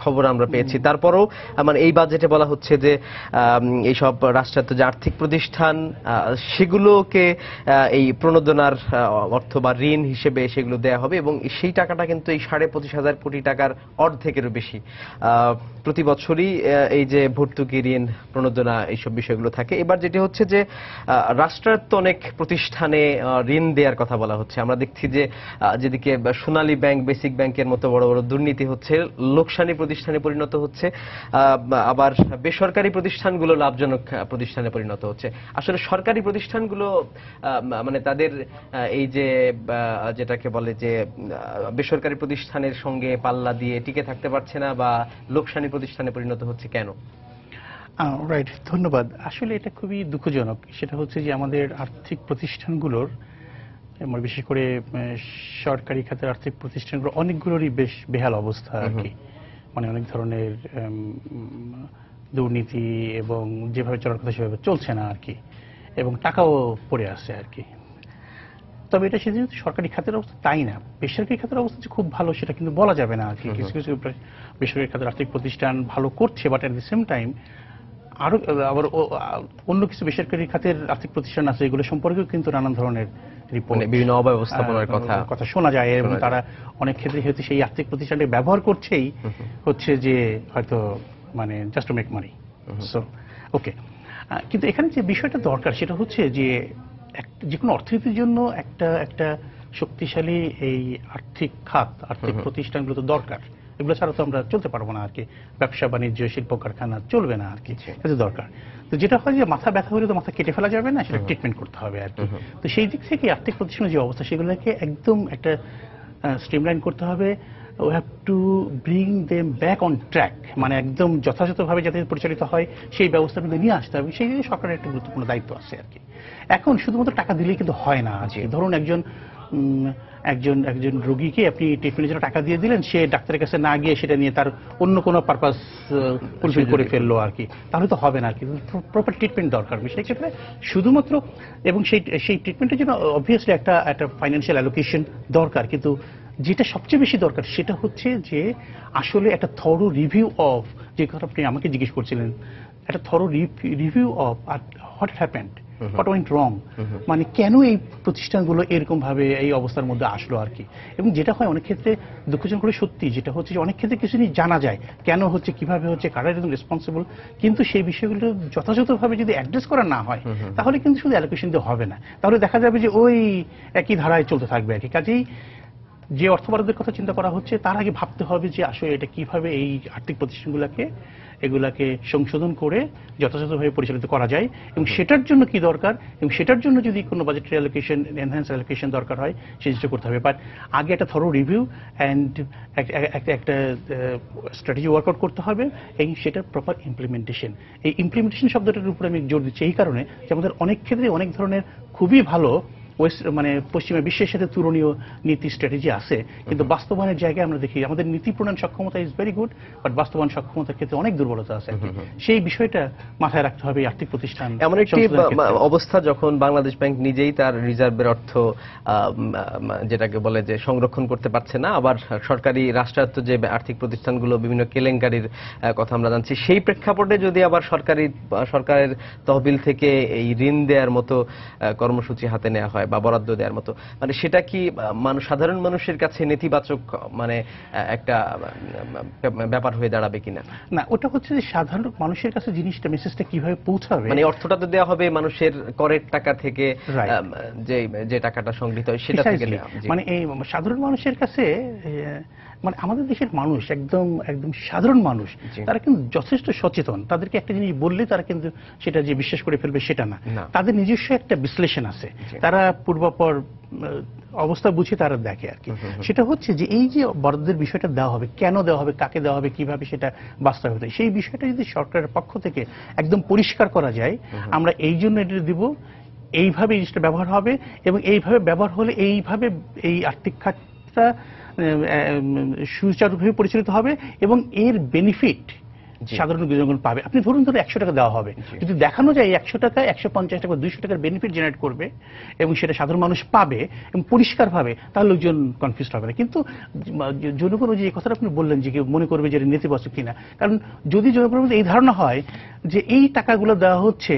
Speaker 1: খবর আমরা পেয়েছি। তারপরেও মানে এই বাজেটে বলা হচ্ছে যে এইসব রাষ্ট্রায়ত্ত যে আর্থিক প্রতিষ্ঠান সেগুলোকে এই প্রণোদনার অর্থ বা ঋণ হিসেবে সেগুলো দেয়া হবে এবং সেই টাকাটা কিন্তু এই 25,500 কোটি টাকার অর্ধেকেরও বেশি প্রতি বছরই এই যে ভর্তুকি, ঋণ, প্রণোদনা এইসব বিষয়গুলো থাকে। এবার যেটি হচ্ছে যে রাষ্ট্রায়ত্ত অনেক প্রতিষ্ঠানে ঋণ দেওয়ার কথা বলা হচ্ছে। আমরা দেখছি যে যেদিকে সোনালী ব্যাংক, বেসিক ব্যাংকের মতো বড় বড় দুর্নীতি হচ্ছে, লোকসানি প্রতিষ্ঠানে পরিণত হচ্ছে, আবার বেসরকারি প্রতিষ্ঠানগুলো লাভজনক প্রতিষ্ঠানে পরিণত হচ্ছে। আসলে সরকারি প্রতিষ্ঠানগুলো মানে তাদের এই যে যেটাকে বলে যে বেসরকারি প্রতিষ্ঠানের সঙ্গে পাল্লা দিয়ে টিকে থাকতে পারছে না বা লোকসানি প্রতিষ্ঠানে পরিণত হচ্ছে কেন?
Speaker 7: রাইট, ধন্যবাদ। আসলে এটা খুবই দুঃখজনক। সেটা হচ্ছে যে আমাদের আর্থিক প্রতিষ্ঠানগুলোর, বিশেষ করে সরকারি খাতের আর্থিক প্রতিষ্ঠানগুলো অনেকগুলোরই বেশ বেহাল অবস্থা আর কি। মানে অনেক ধরনের দুর্নীতি এবং যেভাবে চলার কথা সেভাবে চলছে না আর কি, এবং টাকাও পড়ে আছে আর কি। তবে এটা সেদিন সরকারি খাতের অবস্থা তাই না, বেসরকারি খাতের অবস্থা যে খুব ভালো সেটা কিন্তু বলা যাবে না আর কি। কিছু কিছু বেসরকারি খাতের আর্থিক প্রতিষ্ঠান ভালো করছে, but at the same time আরো আবার অন্য কিছু বেসরকারি খাতের আর্থিক প্রতিষ্ঠান আছে, এগুলো সম্পর্কেও কিন্তু নানান ধরনের রিপোর্ট,
Speaker 1: বিভিন্ন অব্যবস্থাপনার কথা
Speaker 7: শোনা যায়, এবং তারা অনেক ক্ষেত্রে হয়তো সেই আর্থিক প্রতিষ্ঠানকে ব্যবহার করছেই হচ্ছে যে হয়তো মানে just to make money. So okay, কিন্তু এখানে যে বিষয়টা দরকার সেটা হচ্ছে যে যে কোনো অর্থনীতির জন্য একটা শক্তিশালী এই আর্থিক খাত, আর্থিক প্রতিষ্ঠানগুলো তো দরকার। এগুলো ছাড়া তো আমরা চলতে পারবো না আর কি। ব্যবসা বাণিজ্য, শিল্প কারখানা চলবে না আর কি, এটা দরকার। তো যেটা হয় যে মাথা ব্যথা হলে তো মাথা কেটে ফেলা যাবে না, সেটা ট্রিটমেন্ট করতে হবে আর কি। তো সেই দিক থেকে আর্থিক প্রতিষ্ঠানের যে অবস্থা সেগুলোকে একদম একটা স্ট্রিমলাইন করতে হবে। we have to bring them back on track, মানে একদম যথাযথভাবে যাতে পরিচালিত হয় সেই ব্যবস্থার মধ্যে নিয়ে আসতে হবে। সেই জন্য সরকারের একটা গুরুত্বপূর্ণ দায়িত্ব আছে আর কি। এখন শুধুমাত্র টাকা দিলেই কিন্তু হয় না। ধরুন একজন রোগীকে আপনি ট্রিটমেন্টের জন্য টাকা দিয়ে দিলেন, সে ডাক্তারের কাছে না গিয়ে সেটা নিয়ে তার অন্য কোনো পারপাস ফুলফিল করে ফেললো আর কি, তাহলে তো হবে না আর কি। প্রপার ট্রিটমেন্ট দরকার সেই ক্ষেত্রে শুধুমাত্র, এবং সেই ট্রিটমেন্টের জন্য অবভিয়াসলি একটা ফাইন্যান্সিয়াল অ্যালোকেশন দরকার। কিন্তু যেটা সবচেয়ে বেশি দরকার সেটা হচ্ছে যে আসলে একটা থরো রিভিউ অফ, যে কথা আপনি আমাকে জিজ্ঞেস করছিলেন, একটা thorough review of what happened, what went wrong, মানে কেন এই প্রতিষ্ঠানগুলো এরকম ভাবে এই অবস্থার মধ্যে আসলো আর কি। এবং যেটা হয় অনেক ক্ষেত্রে দুঃখজনক করে সত্যি, যেটা হচ্ছে যে অনেক ক্ষেত্রে কিছু জিনিস জানা যায় কেন হচ্ছে, কিভাবে হচ্ছে, কারা একদম রেসপন্সিবল, কিন্তু সেই বিষয়গুলো যথাযথভাবে যদি অ্যাড্রেস করা না হয় তাহলে কিন্তু শুধু অ্যালোকেশন দিয়ে হবে না, তাহলে দেখা যাবে যে ওই একই ধারায় চলতে থাকবে আর কি। কাজেই যে অর্থ বরাদ্দের কথা চিন্তা করা হচ্ছে তার আগে ভাবতে হবে যে আসলে এটা কিভাবে এই আর্থিক এগুলাকে সংশোধন করে যথাযথভাবে পরিচালিত করা যায়, এবং সেটার জন্য কি দরকার, এবং সেটার জন্য যদি কোনো বাজেটারি অ্যালোকেশন, এনহ্যান্স অ্যালোকেশন দরকার হয় সেই জিনিসটা করতে হবে। বাট আগে একটা থরো রিভিউ অ্যান্ড একটা স্ট্র্যাটেজি ওয়ার্কআউট করতে হবে, এবং সেটার প্রপার ইমপ্লিমেন্টেশন। এই ইমপ্লিমেন্টেশন শব্দটার উপরে আমি জোর দিচ্ছি এই কারণে যে আমাদের অনেক ক্ষেত্রে অনেক ধরনের খুবই ভালো মানে পশ্চিমা বিশ্বের সাথে তুলনীয় নীতি স্ট্র্যাটেজি আছে, কিন্তু বাস্তবায়নের জায়গায় আমরা দেখি আমাদের নীতি প্রণয়ন সক্ষমতা ইজ ভেরি গুড, বাট বাস্তবায়ন সক্ষমতার ক্ষেত্রে অনেক দুর্বলতা আছে। সেই বিষয়টা মাথায় রাখতে হবে আর্থিক প্রতিষ্ঠান।
Speaker 1: এমন একটি অবস্থা যখন বাংলাদেশ ব্যাংক নিজেই তার রিজার্ভের অর্থ যেটাকে বলে যে সংরক্ষণ করতে পারছে না, আবার সরকারি রাষ্ট্রায়ত্ত যে আর্থিক প্রতিষ্ঠানগুলো বিভিন্ন কেলেঙ্কারির কথা আমরা জানছি, সেই প্রেক্ষাপটে যদি আবার সরকারের তহবিল থেকে এই ঋণ দেওয়ার মতো কর্মসূচি হাতে নেওয়া হয় বা বরাদ্দ দেওয়ার মতো, মানে সেটা কি সাধারণ মানুষের কাছে নেতিবাচক মানে একটা ব্যাপার হয়ে দাঁড়াবে কিনা?
Speaker 7: না, ওটা হচ্ছে যে সাধারণ মানুষের কাছে জিনিসটা, মেসেজটা কিভাবে পৌঁছাবে,
Speaker 1: মানে অর্থটা তো দেওয়া হবে মানুষের করের টাকা থেকে, যে টাকাটা সংগৃহীত হয় সেটা থেকে,
Speaker 7: মানে এই সাধারণ মানুষের কাছে, মানে আমাদের দেশের মানুষ একদম সাধারণ মানুষ, তারা কিন্তু যথেষ্ট সচেতন। তাদেরকে একটা জিনিস বললে তারা কিন্তু সেটা যে বিশ্বাস করে ফেলবে সেটা না, তাদের নিজস্ব একটা বিশ্লেষণ আছে, তারা পূর্বাপর অবস্থা বুঝে তারা দেখে আর কি। সেটা হচ্ছে যে এই যে বরাদ্দের বিষয়টা দেওয়া হবে, কেন দেওয়া হবে, কাকে দেওয়া হবে, কিভাবে সেটা বাস্তবায়িত হয়, সেই বিষয়টা যদি সরকারের পক্ষ থেকে একদম পরিষ্কার করা যায়, আমরা এই জন্য এটা দিব, এইভাবে জিনিসটা ব্যবহার হবে, এবং এইভাবে ব্যবহার হলে এইভাবে এই আর্থিক খাতটা সুচারুভাবে পরিচালিত হবে, এবং এর বেনিফিট সাধারণ জনগণ পাবে। আপনি ধরুন 100 টাকা দেওয়া হবে, যদি দেখানো যায় 100 টাকা 150 টাকা 200 টাকার বেনিফিট জেনারেট করবে এবং সেটা সাধারণ মানুষ পাবে এবং পরিষ্কারভাবে, তাহলে লোকজন কনফিউজ হবে না। কিন্তু জনগণ যে কথাটা আপনি বললেন যে কেউ মনে করবে যে নেতিবাচক কিনা, কারণ যদি জনগণের এই ধারণা হয় যে এই টাকাগুলো দেওয়া হচ্ছে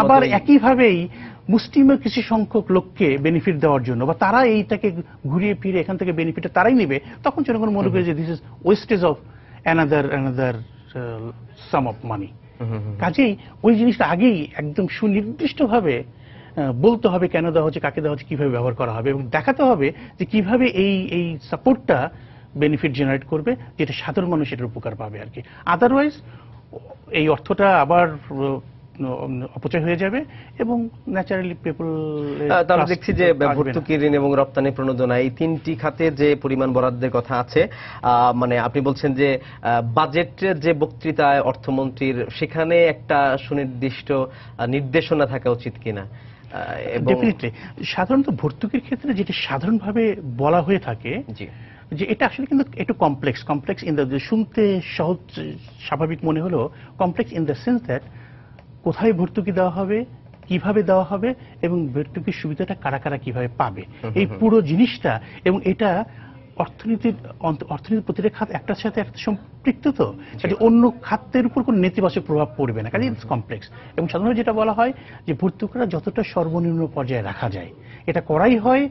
Speaker 7: আবার একইভাবেই মুষ্টিমেয় কিছু সংখ্যক লোককে বেনিফিট দেওয়ার জন্য বা তারা এইটাকে ঘুরিয়ে ফিরে এখান থেকে বেনিফিটটা তারাই নেবে, তখন জনগণ মনে করে যে this is wastage of another some of money. কাজেই ওই জিনিসটা আগেই একদম সুনির্দিষ্টভাবে বলতে হবে কেন দেওয়া হচ্ছে, কাকে দেওয়া হচ্ছে, কিভাবে ব্যবহার করা হবে, এবং দেখাতে হবে যে কিভাবে এই সাপোর্টটা বেনিফিট জেনারেট করবে, যেটা সাধারণ মানুষ এটার উপকার পাবে আর কি। আদারওয়াইজ এই অর্থটা আবার অপচয় হয়ে যাবে এবং ন্যাচারালি পিপল।
Speaker 1: আমরা দেখছি যে ভর্তুকি, ঋণ এবং রপ্তানি প্রণোদনা এই তিনটি খাতে যে পরিমাণ বরাদ্দের কথা আছে, মানে আপনি বলছেন যে বাজেটের যে বক্তৃতায় অর্থমন্ত্রীর সেখানে একটা সুনির্দিষ্ট নির্দেশনা থাকা উচিত কিনা?
Speaker 7: ডেফিনেটলি সাধারণত ভর্তুকির ক্ষেত্রে যেটা সাধারণভাবে বলা হয়ে থাকে যে এটা আসলে কিন্তু একটু কমপ্লেক্স ইন দ্য, শুনতে সহজ স্বাভাবিক মনে হলো complex in the sense that কোথায় ভর্তুকি দেওয়া হবে, কিভাবে দেওয়া হবে এবং ভর্তুকির সুবিধাটা কারা কারা কিভাবে পাবে, এই পুরো জিনিসটা। এবং এটা অর্থনীতির প্রতিটা খাত একটার সাথে একটা সম্পৃক্ত, তো কাজে অন্য খাতের উপর কোনো নেতিবাচক প্রভাব পড়বে না, কাজে ইটস কমপ্লেক্স। এবং সাধারণত যেটা বলা হয় যে ভর্তুকিটা যতটা সর্বনিম্ন পর্যায়ে রাখা যায় এটা করাই হয়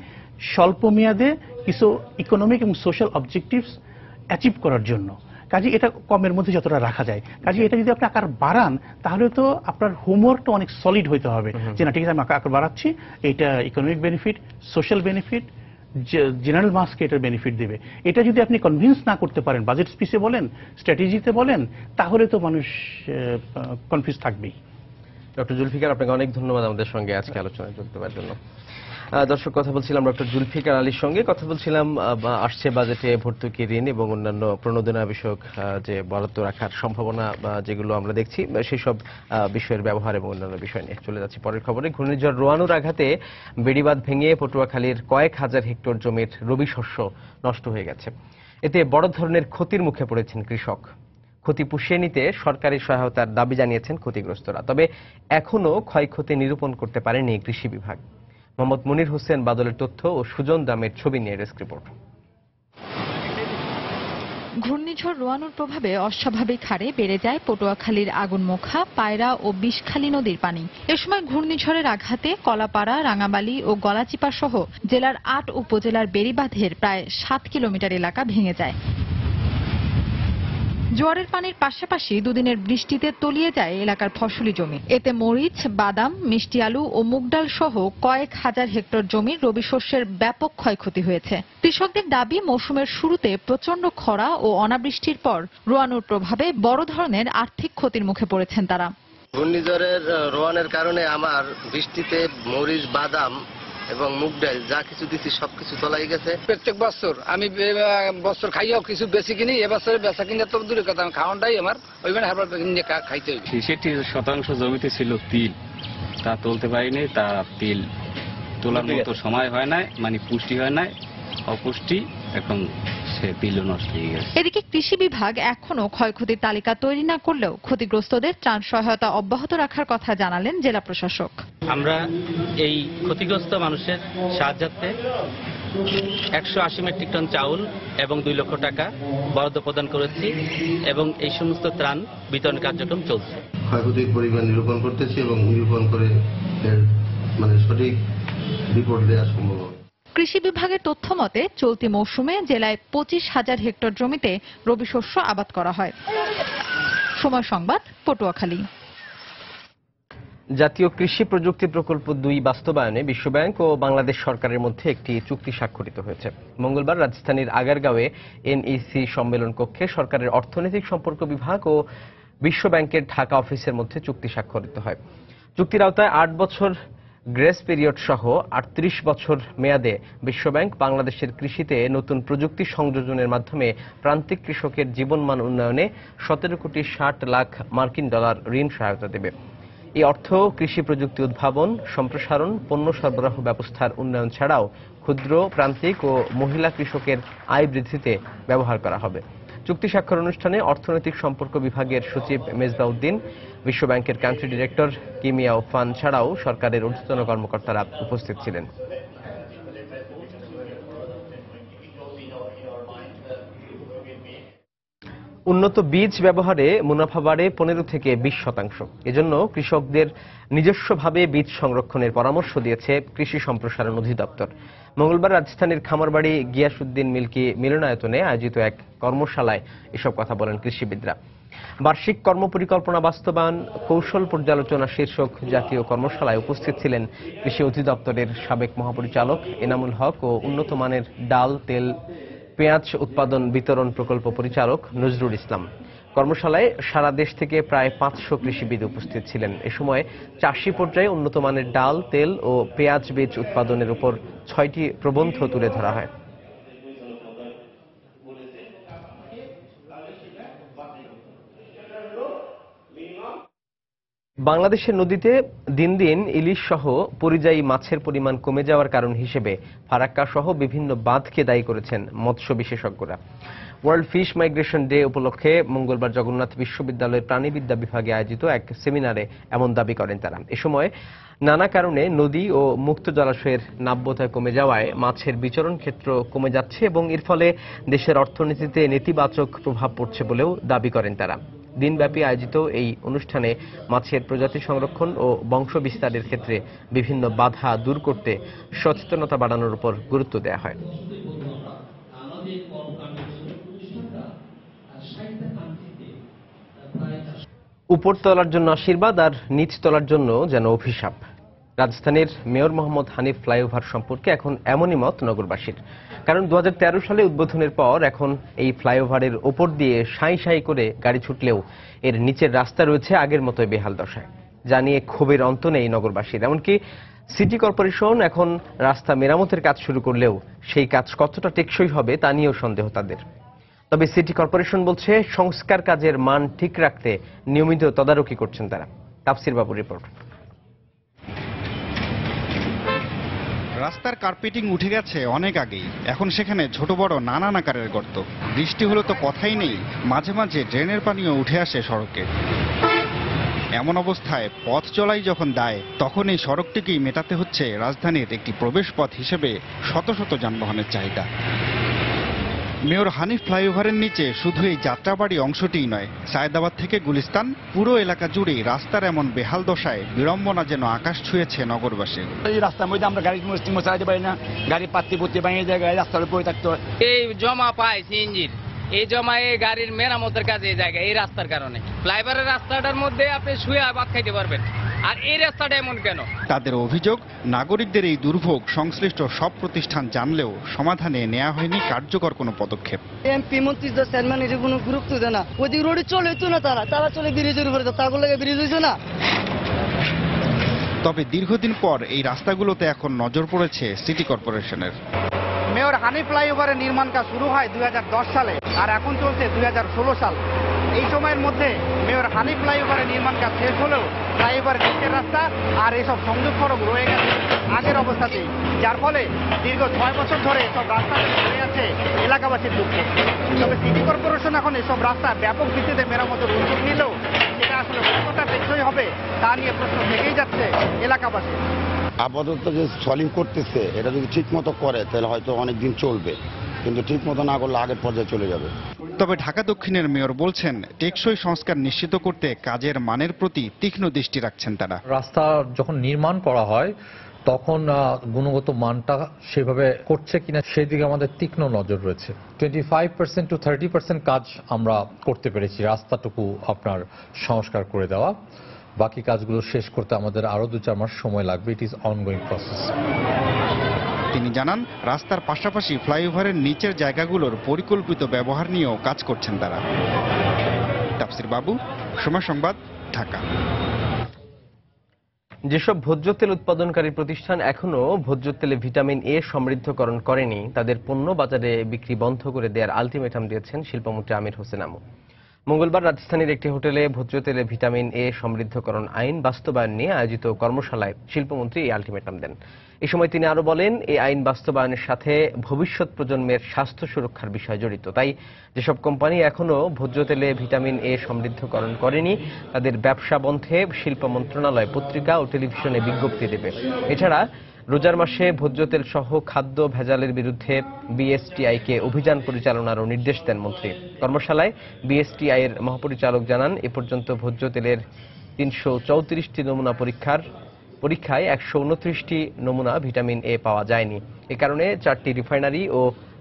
Speaker 7: স্বল্প মেয়াদে কিছু ইকোনমিক এবং সোশ্যাল অবজেক্টিভস অ্যাচিভ করার জন্য। কাজে এটা কমের মধ্যে যতটা রাখা যায়, কাজে এটা যদি আপনি আকার বাড়ান তাহলে তো আপনার হোমওয়ার্কটা অনেক সলিড হইতে হবে যে না ঠিক আছে আমি আকার বাড়াচ্ছি, এটা economic benefit, social benefit, general মাসকে এটার বেনিফিট দেবে। এটা যদি আপনি কনভিন্স না করতে পারেন বাজেট স্পিচে বলেন, স্ট্র্যাটেজিতে বলেন, তাহলে তো মানুষ কনফিউজ থাকবেই।
Speaker 1: ডক্টর জুলফিকার, আপনাকে অনেক ধন্যবাদ আমাদের সঙ্গে আজকে আলোচনায় যোগ দেওয়ার জন্য। দর্শক, কথা বলছিলাম ডক্টর জুলফিকার আলীর সঙ্গে। কথা বলছিলাম আসছে বাজেটে ভর্তুকি, ঋণ এবং অন্যান্য প্রণোদনা বিষয়ক যে বরাদ্দ রাখার সম্ভাবনা যেগুলো আমরা দেখছি সেসব বিষয়ের ব্যবহার এবং অন্যান্য বিষয় নিয়ে। চলে যাচ্ছি পরের খবরে। ঘূর্ণিঝড় রোয়ানুর আঘাতে বেড়িবাঁধ ভেঙে পটুয়াখালীর কয়েক হাজার হেক্টর জমির রবি শস্য নষ্ট হয়ে গেছে। এতে বড় ধরনের ক্ষতির মুখে পড়েছেন কৃষক। ক্ষতি পুষিয়ে নিতে সরকারি সহায়তার দাবি জানিয়েছেন ক্ষতিগ্রস্তরা, তবে এখনও ক্ষয়ক্ষতি নিরূপণ করতে পারেনি কৃষি বিভাগ। মোহাম্মদ মনির হোসেন বাদলের তথ্য ও সুজন দামের ছবি নিয়ে ডেস্ক রিপোর্ট।
Speaker 8: ঘূর্ণিঝড় রোয়ানুর প্রভাবে অস্বাভাবিক হারে বেড়ে যায় পটুয়াখালীর আগুনমুখা, পায়রা ও বিষখালী নদীর পানি। এ সময় ঘূর্ণিঝড়ের আঘাতে কলাপাড়া, রাঙাবালি ও গলাচিপা সহ জেলার ৮ উপজেলার বেড়িবাঁধের প্রায় ৭ কিলোমিটার এলাকা ভেঙে যায়। জোয়ারের পানির পাশাপাশি দুদিনের বৃষ্টিতে তলিয়ে যায় এলাকার ফসলি জমি। এতে মরিচ, বাদাম, মিষ্টি আলু ও মুগ ডাল সহ কয়েক হাজার হেক্টর জমির রবি শস্যের ব্যাপক ক্ষয়ক্ষতি হয়েছে। কৃষকদের দাবি, মৌসুমের শুরুতে প্রচন্ড খরা ও অনাবৃষ্টির পর রোয়ানুর প্রভাবে বড় ধরনের আর্থিক ক্ষতির মুখে পড়েছেন তারা।
Speaker 9: ঘূর্ণিঝড়ের রোয়ানের কারণে আমার বৃষ্টিতে মরিচ, বাদাম এবং মুগ ডাল যা কিছু দিচ্ছি সবকিছু তলাই গেছে।
Speaker 10: প্রত্যেক বছর আমি বছর খাইয়াও কিছু বেশি কিনি, এবছরে বেচা কিনে তো দূরের কথা, খাওয়ানটাই আমার ওইখানে খাইতে হবে।
Speaker 11: ৬৩% জমিতে ছিল তিল, তা তুলতে পারিনি। তা তিল তোলার মতো সময় হয় না, মানে পুষ্টি হয় না, অপুষ্টি, এখন সে তিলও নষ্ট হয়ে গেছে।
Speaker 8: এদিকে কৃষি বিভাগ এখনো ক্ষয়ক্ষতির তালিকা তৈরি না করলেও ক্ষতিগ্রস্তদের ত্রাণ সহায়তা অব্যাহত রাখার কথা জানালেন জেলা প্রশাসক।
Speaker 12: আমরা এই ক্ষতিগ্রস্ত মানুষের সাহায্যার্থে ১৮০ মেট্রিক টন চাউল এবং ২ লক্ষ টাকা বরাদ্দ প্রদান করেছি এবং এই সমস্ত ত্রাণ বিতরণ কার্যক্রম চলছে।
Speaker 13: ক্ষয়ক্ষতির পরিমাণ নিরূপণ করতেছি এবং নিরূপণ করে মানে সঠিক রিপোর্ট দেওয়া সম্ভব হবে।
Speaker 8: কৃষি বিভাগের তথ্য মতে চলতি মৌসুমে জেলায় ২৫,০০০ হেক্টর জমিতে রবি শস্য আবাদ করা হয়। সময় সংবাদ, পটুয়াখালী।
Speaker 1: জাতীয় কৃষি প্রযুক্তি প্রকল্প ২ বাস্তবায়নে বিশ্বব্যাংক ও বাংলাদেশ সরকারের মধ্যে একটি চুক্তি স্বাক্ষরিত হয়েছে। মঙ্গলবার রাজধানীর আগারগাঁওয়ে এনইসি সম্মেলন কক্ষে সরকারের অর্থনৈতিক সম্পর্ক বিভাগ ও বিশ্বব্যাংকের ঢাকা অফিসের মধ্যে চুক্তি স্বাক্ষরিত হয়। চুক্তির আওতায় ৮ বছর গ্রেস পিরিয়ড সহ ৩৮ বছর মেয়াদে বিশ্বব্যাংক বাংলাদেশের কৃষিতে নতুন প্রযুক্তি সংযোজনের মাধ্যমে প্রান্তিক কৃষকের জীবনমান উন্নয়নে ১৭,৬০,০০,০০০ মার্কিন ডলার ঋণ সহায়তা দেবে। এই অর্থ কৃষি প্রযুক্তি উদ্ভাবন, সম্প্রসারণ, পণ্য সরবরাহ ব্যবস্থার উন্নয়ন ছাড়াও ক্ষুদ্র, প্রান্তিক ও মহিলা কৃষকের আয় বৃদ্ধিতে ব্যবহার করা হবে। চুক্তি স্বাক্ষর অনুষ্ঠানে অর্থনৈতিক সম্পর্ক বিভাগের সচিব মেজবাউদ্দিন, বিশ্বব্যাংকের কান্ট্রি ডিরেক্টর কিমিয়া ওফান ছাড়াও সরকারের ঊর্ধ্বতন কর্মকর্তারা উপস্থিত ছিলেন। উন্নত বীজ ব্যবহারে মুনাফা বাড়ে 15 থেকে 20%। এজন্য কৃষকদের নিজস্বভাবে বীজ সংরক্ষণের পরামর্শ দিয়েছে কৃষি সম্প্রসারণ অধিদপ্তর। মঙ্গলবার রাজধানীর খামারবাড়ি গিয়াসউদ্দিন মিল্কি মিলনায়তনে আয়োজিত এক কর্মশালায় এসব কথা বলেন কৃষিবিদরা। বার্ষিক কর্মপরিকল্পনা বাস্তবায়ন কৌশল পর্যালোচনা শীর্ষক জাতীয় কর্মশালায় উপস্থিত ছিলেন কৃষি অধিদপ্তরের সাবেক মহাপরিচালক এনামুল হক ও উন্নত মানের ডাল, তেল, পেঁয়াজ উৎপাদন বিতরণ প্রকল্প পরিচালক নজরুল ইসলাম। কর্মশালায় সারা দেশ থেকে প্রায় 500 কৃষিবিদ উপস্থিত ছিলেন। এ সময় চাষি পর্যায়ে উন্নত মানের ডাল, তেল ও পেঁয়াজ বীজ উৎপাদনের উপর 6টি প্রবন্ধ তুলে ধরা হয়। বাংলাদেশের নদীতে দিন দিন ইলিশ সহ পরিযায়ী মাছের পরিমাণ কমে যাওয়ার কারণ হিসেবে ফারাক্কা সহ বিভিন্ন বাঁধকে দায়ী করেছেন মৎস্য বিশেষজ্ঞরা। ওয়ার্ল্ড ফিশ মাইগ্রেশন ডে উপলক্ষে মঙ্গলবার জগন্নাথ বিশ্ববিদ্যালয়ের প্রাণীবিদ্যা বিভাগে আয়োজিত এক সেমিনারে এমন দাবি করেন তারা। এ সময় নানা কারণে নদী ও মুক্ত জলাশয়ের নাব্যতা কমে যাওয়ায় মাছের বিচরণ ক্ষেত্র কমে যাচ্ছে এবং এর ফলে দেশের অর্থনীতিতে নেতিবাচক প্রভাব পড়ছে বলেও দাবি করেন তারা। দিনব্যাপী আয়োজিত এই অনুষ্ঠানে মাছের প্রজাতি সংরক্ষণ ও বংশ বিস্তারের ক্ষেত্রে বিভিন্ন বাধা দূর করতে সচেতনতা বাড়ানোর উপর গুরুত্ব দেওয়া হয়। উপরতলার জন্য আশীর্বাদ আর নিচতলার জন্য যেন অভিশাপ। রাজধানীর মেয়র মোহাম্মদ হানিফ ফ্লাইওভার সম্পর্কে এখন এমনই মত নগরবাসীর। কারণ 2013 সালে উদ্বোধনের পর এখন এই ফ্লাইওভারের ওপর দিয়ে সাঁই সাঁই করে গাড়ি ছুটলেও এর নিচের রাস্তা রয়েছে আগের মতোই বেহাল দশায়, যা নিয়ে ক্ষোভের অন্ত নেই নগরবাসীর। এমনকি সিটি কর্পোরেশন এখন রাস্তা মেরামতের কাজ শুরু করলেও সেই কাজ কতটা টেকসই হবে তা নিয়েও সন্দেহ তাদের। তবে সিটি কর্পোরেশন বলছে সংস্কার কাজের মান ঠিক রাখতে নিয়মিত তদারকি করছেন তারা। তাফসির বাবুর রিপোর্ট।
Speaker 14: রাস্তার কার্পেটিং উঠে গেছে অনেক আগেই, এখন সেখানে ছোট বড় নানান আকারের গর্ত। বৃষ্টি হলে তো কথাই নেই, মাঝে মাঝে ড্রেনের পানিও উঠে আসে সড়কে। এমন অবস্থায় পথ চলাই যখন দায়, তখন এই সড়কটিকেই মেটাতে হচ্ছে রাজধানীর একটি প্রবেশ পথ হিসেবে শত শত যানবাহনের চাহিদা। মেয়র হানিফ ফ্লাইওভারের নিচে শুধু এই যাত্রাবাড়ি অংশটিই নয়, সায়েদাবাদ থেকে গুলিস্তান পুরো এলাকা জুড়েই রাস্তার এমন বেহাল দশায় বিড়ম্বনা যেন আকাশ ছুঁয়েছে নগরবাসীর।
Speaker 15: এই রাস্তার মধ্যে আমরা গাড়ি চালাতে পারি না, গাড়ি পাত্তি পড়তে ভেঙে যায়, গাড়ি রাস্তার উপরে থাকতে হয়।
Speaker 10: এই জমা পায় সিএনজির, এই জমা এই গাড়ির মেরামতের কাজে এই জায়গায় এই রাস্তার কারণে। ফ্লাইওভারের রাস্তাটার মধ্যে আপনি শুয়ে ভাত খাইতে পারবেন, আর এই রাস্তাটা এমন কেন?
Speaker 14: তাদের অভিযোগ, নাগরিকদের এই দুর্ভোগ সংশ্লিষ্ট সব প্রতিষ্ঠান জানলেও সমাধানে নেওয়া হয়নি কার্যকর কোনো পদক্ষেপ।
Speaker 16: এমপি মন্ত্রী চেয়ারম্যান এর কোনো গুরুত্ব দেয় না। ওইদিকে রোডে চলে তো না, তারা চলে ব্রিজের উপরে, তারপর লাগে ব্রিজ হয়েছে না।
Speaker 14: তবে দীর্ঘদিন পর এই রাস্তাগুলোতে এখন নজর পড়েছে সিটি কর্পোরেশনের।
Speaker 17: মেয়র হানিফ ফ্লাইওভারের নির্মাণ কাজ শুরু হয় 2010 সালে, আর এখন চলছে 2016 সাল। এই সময়ের মধ্যে মেয়র হানিফ ফ্লাইওভারের নির্মাণ কাজ শেষ হলেও ফ্লাইওভারের নিচের রাস্তা আর এসব সংযোগ সড়ক রয়ে গেছে আগের অবস্থাতেই, যার ফলে দীর্ঘ 6 বছর ধরে এসব রাস্তা রয়ে আছে এলাকাবাসীর দুঃখ। তবে সিটি কর্পোরেশন এখন এসব রাস্তা ব্যাপক ভিত্তিতে মেরামতের উদ্যোগ নিলেও সেটা আসলে কতটা টেকসই হবে তা নিয়ে প্রশ্ন থেকেই যাচ্ছে এলাকাবাসী।
Speaker 18: আপাতত যে সলিং করতেছে এটা যদি ঠিক মতো করে তাহলে হয়তো অনেকদিন চলবে, কিন্তু ঠিক মতো না করলে আগের পর্যায়ে চলে যাবে।
Speaker 14: তবে ঢাকা দক্ষিণের মেয়র বলছেন টেকসই সংস্কার নিশ্চিত করতে কাজের মানের প্রতি তীক্ষ্ণ দৃষ্টি রাখছেন তারা।
Speaker 19: রাস্তা যখন নির্মাণ করা হয় তখন গুণগত মানটা সেভাবে করছে কিনা সেদিকে আমাদের তীক্ষ্ণ নজর রয়েছে। 25% to 30% কাজ আমরা করতে পেরেছি, রাস্তাটুকু আপনার সংস্কার করে দেওয়া। বাকি কাজগুলো শেষ করতে আমাদের আরো 2-4 মাস সময় লাগবে। It is ongoing process.
Speaker 14: তিনি জানান, রাস্তার পাশাপাশি ফ্লাইওভারের নিচের জায়গাগুলোর পরিকল্পিত ব্যবহার নিয়েও কাজ করছেন তারা। তাফসির বাবু, সময় সংবাদ, ঢাকা।
Speaker 1: যেসব ভোজ্য তেল উৎপাদনকারী প্রতিষ্ঠান এখনো ভোজ্য তেলে ভিটামিন এ সমৃদ্ধকরণ করেনি, তাদের পণ্য বাজারে বিক্রি বন্ধ করে দেওয়ার আলটিমেটাম দিয়েছেন শিল্পমন্ত্রী আমির হোসেন আমু। মঙ্গলবার রাজধানীর একটি হোটেলে ভোজ্য তেলে ভিটামিন এ সমৃদ্ধকরণ আইন বাস্তবায়ন নিয়ে আয়োজিত কর্মশালায় শিল্পমন্ত্রী এই আলটিমেটাম দেন। এ সময় তিনি আরো বলেন, এই আইন বাস্তবায়নের সাথে ভবিষ্যৎ প্রজন্মের স্বাস্থ্য সুরক্ষার বিষয় জড়িত। তাই যেসব কোম্পানি এখনো ভোজ্য তেলে ভিটামিন এ সমৃদ্ধকরণ করেনি তাদের ব্যবসা বন্ধে শিল্প মন্ত্রণালয় পত্রিকা ও টেলিভিশনে বিজ্ঞপ্তি দেবে। এছাড়া রোজার মাসে ভোজ্য তেল সহ খাদ্য ভেজালের বিরুদ্ধে বিএসটিআইকে অভিযান পরিচালনারও নির্দেশ দেন মন্ত্রী। কর্মশালায় বিএসটিআই এর মহাপরিচালক জানান, এ পর্যন্ত ভোজ্য তেলের 334টি নমুনা পরীক্ষায় 129টি নমুনা ভিটামিন এ পাওয়া যায়নি। এ কারণে 4টি রিফাইনারি ও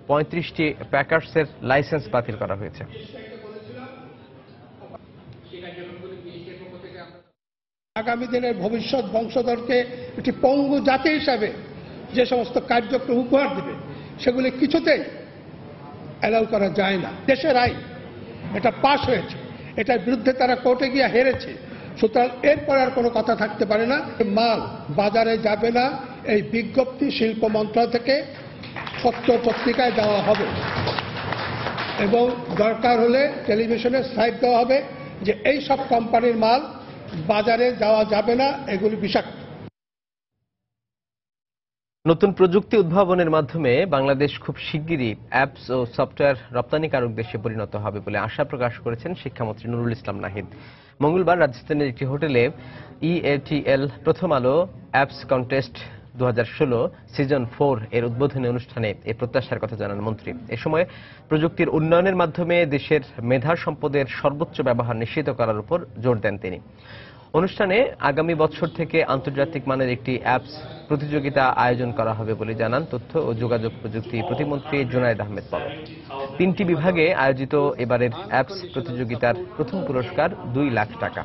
Speaker 1: 35টি প্যাকার্সের লাইসেন্স বাতিল করা হয়েছে।
Speaker 20: আগামী দিনের ভবিষ্যৎ বংশধরকে একটি পঙ্গু জাতি হিসাবে যে সমস্ত কার্যক্রম উপহার দেবে সেগুলি কিছুতেই অ্যালাউ করা যায় না। দেশের আইন এটা পাশ হয়েছে, এটার বিরুদ্ধে তারা কোর্টে গিয়ে হেরেছে, সুতরাং এরপর আর কোনো কথা থাকতে পারে না। মাল বাজারে যাবে না, এই বিজ্ঞপ্তি শিল্প মন্ত্রণালয় থেকে পত্র পত্রিকায় দেওয়া হবে এবং দরকার হলে টেলিভিশনে সাইট দেওয়া হবে যে এই সব কোম্পানির মাল বাজারে যাওয়া যাবে না, এগুলি বিষাক্ত।
Speaker 1: নতুন প্রযুক্তি উদ্ভাবনের মাধ্যমে বাংলাদেশ খুব শিগগিরই অ্যাপস ও সফটওয়্যার রপ্তানিকারক দেশে পরিণত হবে বলে আশা প্রকাশ করেছেন শিক্ষামন্ত্রী নুরুল ইসলাম নাহিদ। মঙ্গলবার রাজধানীর একটি হোটেলে EATL প্রথম আলো অ্যাপস কন্টেস্ট 2016 সিজন 4 এর উদ্বোধনী অনুষ্ঠানে এই প্রত্যাশার কথা জানান মন্ত্রী। এ সময় প্রযুক্তির উন্নয়নের মাধ্যমে দেশের মেধা সম্পদের সর্বোচ্চ ব্যবহার নিশ্চিত করার উপর জোর দেন তিনি। অনুষ্ঠানে আগামী বছর থেকে আন্তর্জাতিক মানের একটি অ্যাপস প্রতিযোগিতা আয়োজন করা হবে বলে জানান তথ্য ও যোগাযোগ প্রযুক্তি প্রতিমন্ত্রী জুনায়েদ আহমেদ পলক। 3টি বিভাগে আয়োজিত এবারের অ্যাপস প্রতিযোগিতার প্রথম পুরস্কার 2 লাখ টাকা।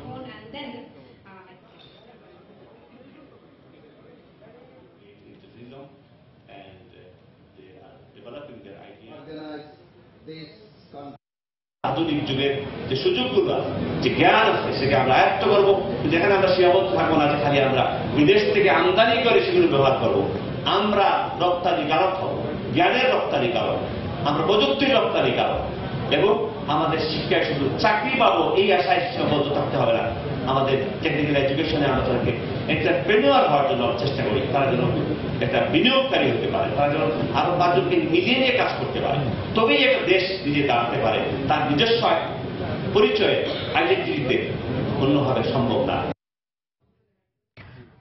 Speaker 21: আধুনিক যুগের যে সুযোগগুলো, যে জ্ঞান আছে সেটা আমরা আয়ত্ত করবো। যেখানে আমরা সীমাবদ্ধ থাকবো না যে খালি আমরা বিদেশ থেকে আমদানি করে সেগুলো ব্যবহার করবো। আমরা রপ্তানিকারক হব, জ্ঞানের রপ্তানিকারক, আমরা প্রযুক্তির রপ্তানিকারক এবং আমাদের শিক্ষায় শুধু চাকরি পাবো এই আশায় সীমাবদ্ধ থাকতে হবে না। আমাদের টেকনিক্যাল এডুকেশনে আমরা তাদেরকে এন্টারপ্রেনিউর হওয়ার জন্য চেষ্টা করি, তারা যেন একটা বিনিয়োগকারী হতে পারে, তারা যেন আরো 5 জনকে মিলিয়ে নিয়ে কাজ করতে পারে, তবেই একটা দেশ নিজে দাঁড়াতে পারে। তার নিজস্ব পরিচয় আইডেন্টিটিতে অন্যভাবে সম্ভব না।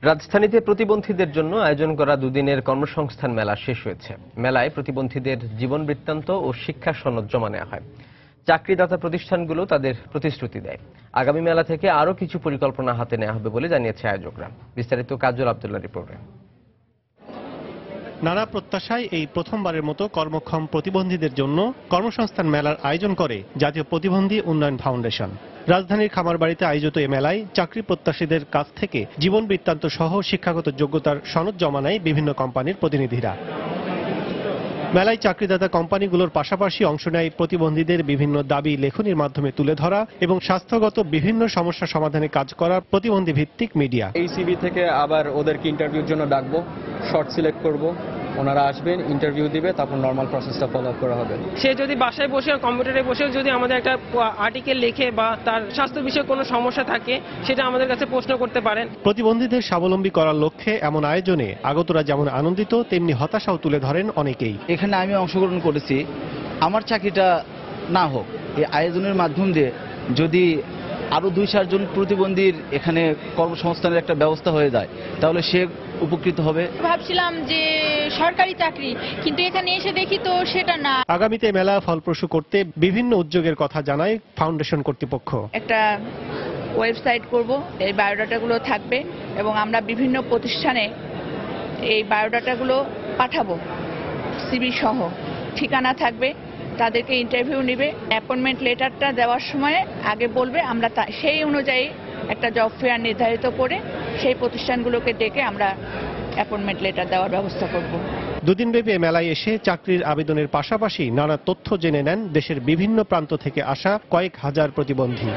Speaker 1: রাজধানীতে প্রতিবন্ধীদের জন্য আয়োজন করা 2 দিনের কর্মসংস্থান মেলা শেষ হয়েছে। মেলায় প্রতিবন্ধীদের জীবন বৃত্তান্ত ও শিক্ষা সনদ জমা নেওয়া হয়। চাকরিদাতা প্রতিষ্ঠানগুলো তাদের প্রতিশ্রুতি দেয়। আগামী মেলা থেকে আরও কিছু পরিকল্পনা হাতে নেওয়া হবে বলে জানিয়েছে আয়োজকরা। বিস্তারিত কাজল আব্দুল্লাহ রিপোর্টে।
Speaker 22: নানা প্রত্যাশায় এই প্রথমবারের মতো কর্মক্ষম প্রতিবন্ধীদের জন্য কর্মসংস্থান মেলার আয়োজন করে জাতীয় প্রতিবন্ধী উন্নয়ন ফাউন্ডেশন। রাজধানীর খামারবাড়িতে আয়োজিত এ মেলায় চাকরি প্রত্যাশীদের কাছ থেকে জীবন বৃত্তান্ত সহ শিক্ষাগত যোগ্যতার সনদ জমা নেয় বিভিন্ন কোম্পানির প্রতিনিধিরা। মেলায় চাকরিদাতা কোম্পানিগুলোর পাশাপাশি অংশ নেয় প্রতিবন্ধীদের বিভিন্ন দাবি লেখনির মাধ্যমে তুলে ধরা এবং স্বাস্থ্যগত বিভিন্ন সমস্যা সমাধানে কাজ করা প্রতিবন্ধী ভিত্তিক মিডিয়া।
Speaker 23: এইসিবি থেকে আবার ওদেরকে ইন্টারভিউর জন্য ডাকবো, শর্ট সিলেক্ট করব, ওনারা আসবেন, ইন্টারভিউ দিবে, তারপর নর্মাল প্রসেসটা ফলো আপ করা হবে।
Speaker 24: সে যদি বাসায় বসে কম্পিউটারে বসেও যদি আমাদের একটা আর্টিকেল লেখে বা তার স্বাস্থ্য বিষয়ে কোনো সমস্যা থাকে সেটা আমাদের কাছে প্রশ্ন করতে পারেন।
Speaker 22: প্রতিবন্ধীদের স্বাবলম্বী করার লক্ষ্যে এমন আয়োজনে আগতরা যেমন আনন্দিত তেমনি হতাশাও তুলে ধরেন অনেকেই।
Speaker 25: এখানে আমি অংশগ্রহণ করেছি, আমার চাকরিটা না হোক, এই আয়োজনের মাধ্যম দিয়ে যদি আরো 2-4 জন প্রতিবন্ধীর এখানে কর্মসংস্থানের একটা ব্যবস্থা হয়ে যায় তাহলে সে উপকৃত হবে।
Speaker 26: ভাবছিলাম যে সরকারি চাকরি, কিন্তু এখানে এসে দেখি তো সেটা না।
Speaker 22: আগামীতে মেলা ফলপ্রসূ করতে বিভিন্ন উদ্যোগের কথা জানায় ফাউন্ডেশন কর্তৃপক্ষ।
Speaker 26: একটা ওয়েবসাইট করব, এই বায়োডাটাগুলো থাকবে এবং আমরা বিভিন্ন প্রতিষ্ঠানে এই বায়োডাটাগুলো পাঠাবো, সিভি সহ ঠিকানা থাকবে, তাদেরকে ইন্টারভিউ নেবে, অ্যাপয়েন্টমেন্ট লেটারটা দেওয়ার সময় আগে বলবে, আমরা সেই অনুযায়ী একটা জব ফেয়ার নির্ধারিত করে সেই প্রতিষ্ঠানগুলোকে ডেকে আমরা অ্যাপয়েন্টমেন্ট লেটার দেওয়ার ব্যবস্থা করব।
Speaker 22: 2 দিনব্যাপী মেলায় এসে চাকরির আবেদনের পাশাপাশি নানা তথ্য জেনে নেন দেশের বিভিন্ন প্রান্ত থেকে আসা কয়েক হাজার প্রতিবন্ধী।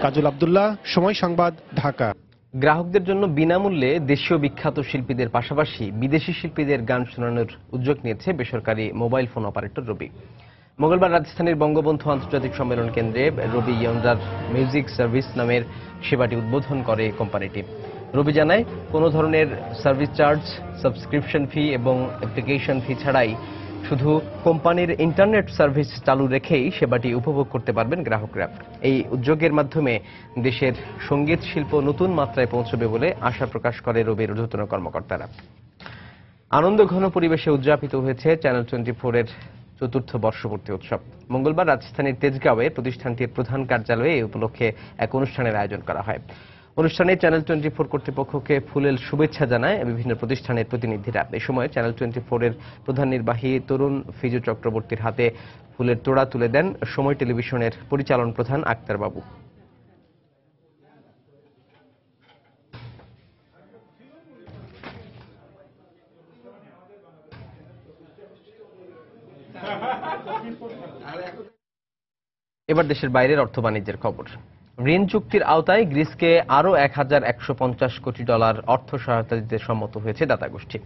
Speaker 22: কাজল আব্দুল্লাহ, সময় সংবাদ, ঢাকা।
Speaker 1: গ্রাহকদের জন্য বিনামূল্যে দেশীয় বিখ্যাত শিল্পীদের পাশাপাশি বিদেশি শিল্পীদের গান শোনানোর উদ্যোগ নিয়েছে বেসরকারি মোবাইল ফোন অপারেটর রবি। মঙ্গলবার রাজধানীর বঙ্গবন্ধু আন্তর্জাতিক সম্মেলন কেন্দ্রে রবি ইয়ন্ডার মিউজিক সার্ভিস নামের সেবাটি উদ্বোধন করে কোম্পানিটি। রবি জানায়, কোনো ধরনের সার্ভিস চার্জ, সাবস্ক্রিপশন ফি এবং অ্যাপ্লিকেশন ফি ছাড়াই শুধু কোম্পানির ইন্টারনেট সার্ভিস চালু রেখেই সেবাটি উপভোগ করতে পারবেন গ্রাহকরা। এই উদ্যোগের মাধ্যমে দেশের সঙ্গীত শিল্প নতুন মাত্রায় পৌঁছবে বলে আশা প্রকাশ করে রবির ঊর্ধ্বতন কর্মকর্তারা। আনন্দ ঘন পরিবেশে উদযাপিত হয়েছে চ্যানেল 24 এর চতুর্থ বর্ষপূর্তি উৎসব। মঙ্গলবার রাজধানীর তেজগাঁওয়ে প্রতিষ্ঠানটির প্রধান কার্যালয়ে এই উপলক্ষে এক অনুষ্ঠানের আয়োজন করা হয়। অনুষ্ঠানে চ্যানেল 24 কর্তৃপক্ষকে ফুলেল শুভেচ্ছা জানায় বিভিন্ন প্রতিষ্ঠানের প্রতিনিধিরা। এ সময় চ্যানেল 24 এর প্রধান নির্বাহী তরুণ ফিজু চক্রবর্তীর হাতে ফুলের তোড়া তুলে দেন সময় টেলিভিশনের পরিচালন প্রধান আক্তার বাবু। এবার দেশের বাইরের অর্থ বাণিজ্যের খবর। ঋণ চুক্তির আওতায় গ্রিসকে আরও $1150 কোটি অর্থ সহায়তা দিতে সম্মত হয়েছে দাতা গোষ্ঠী।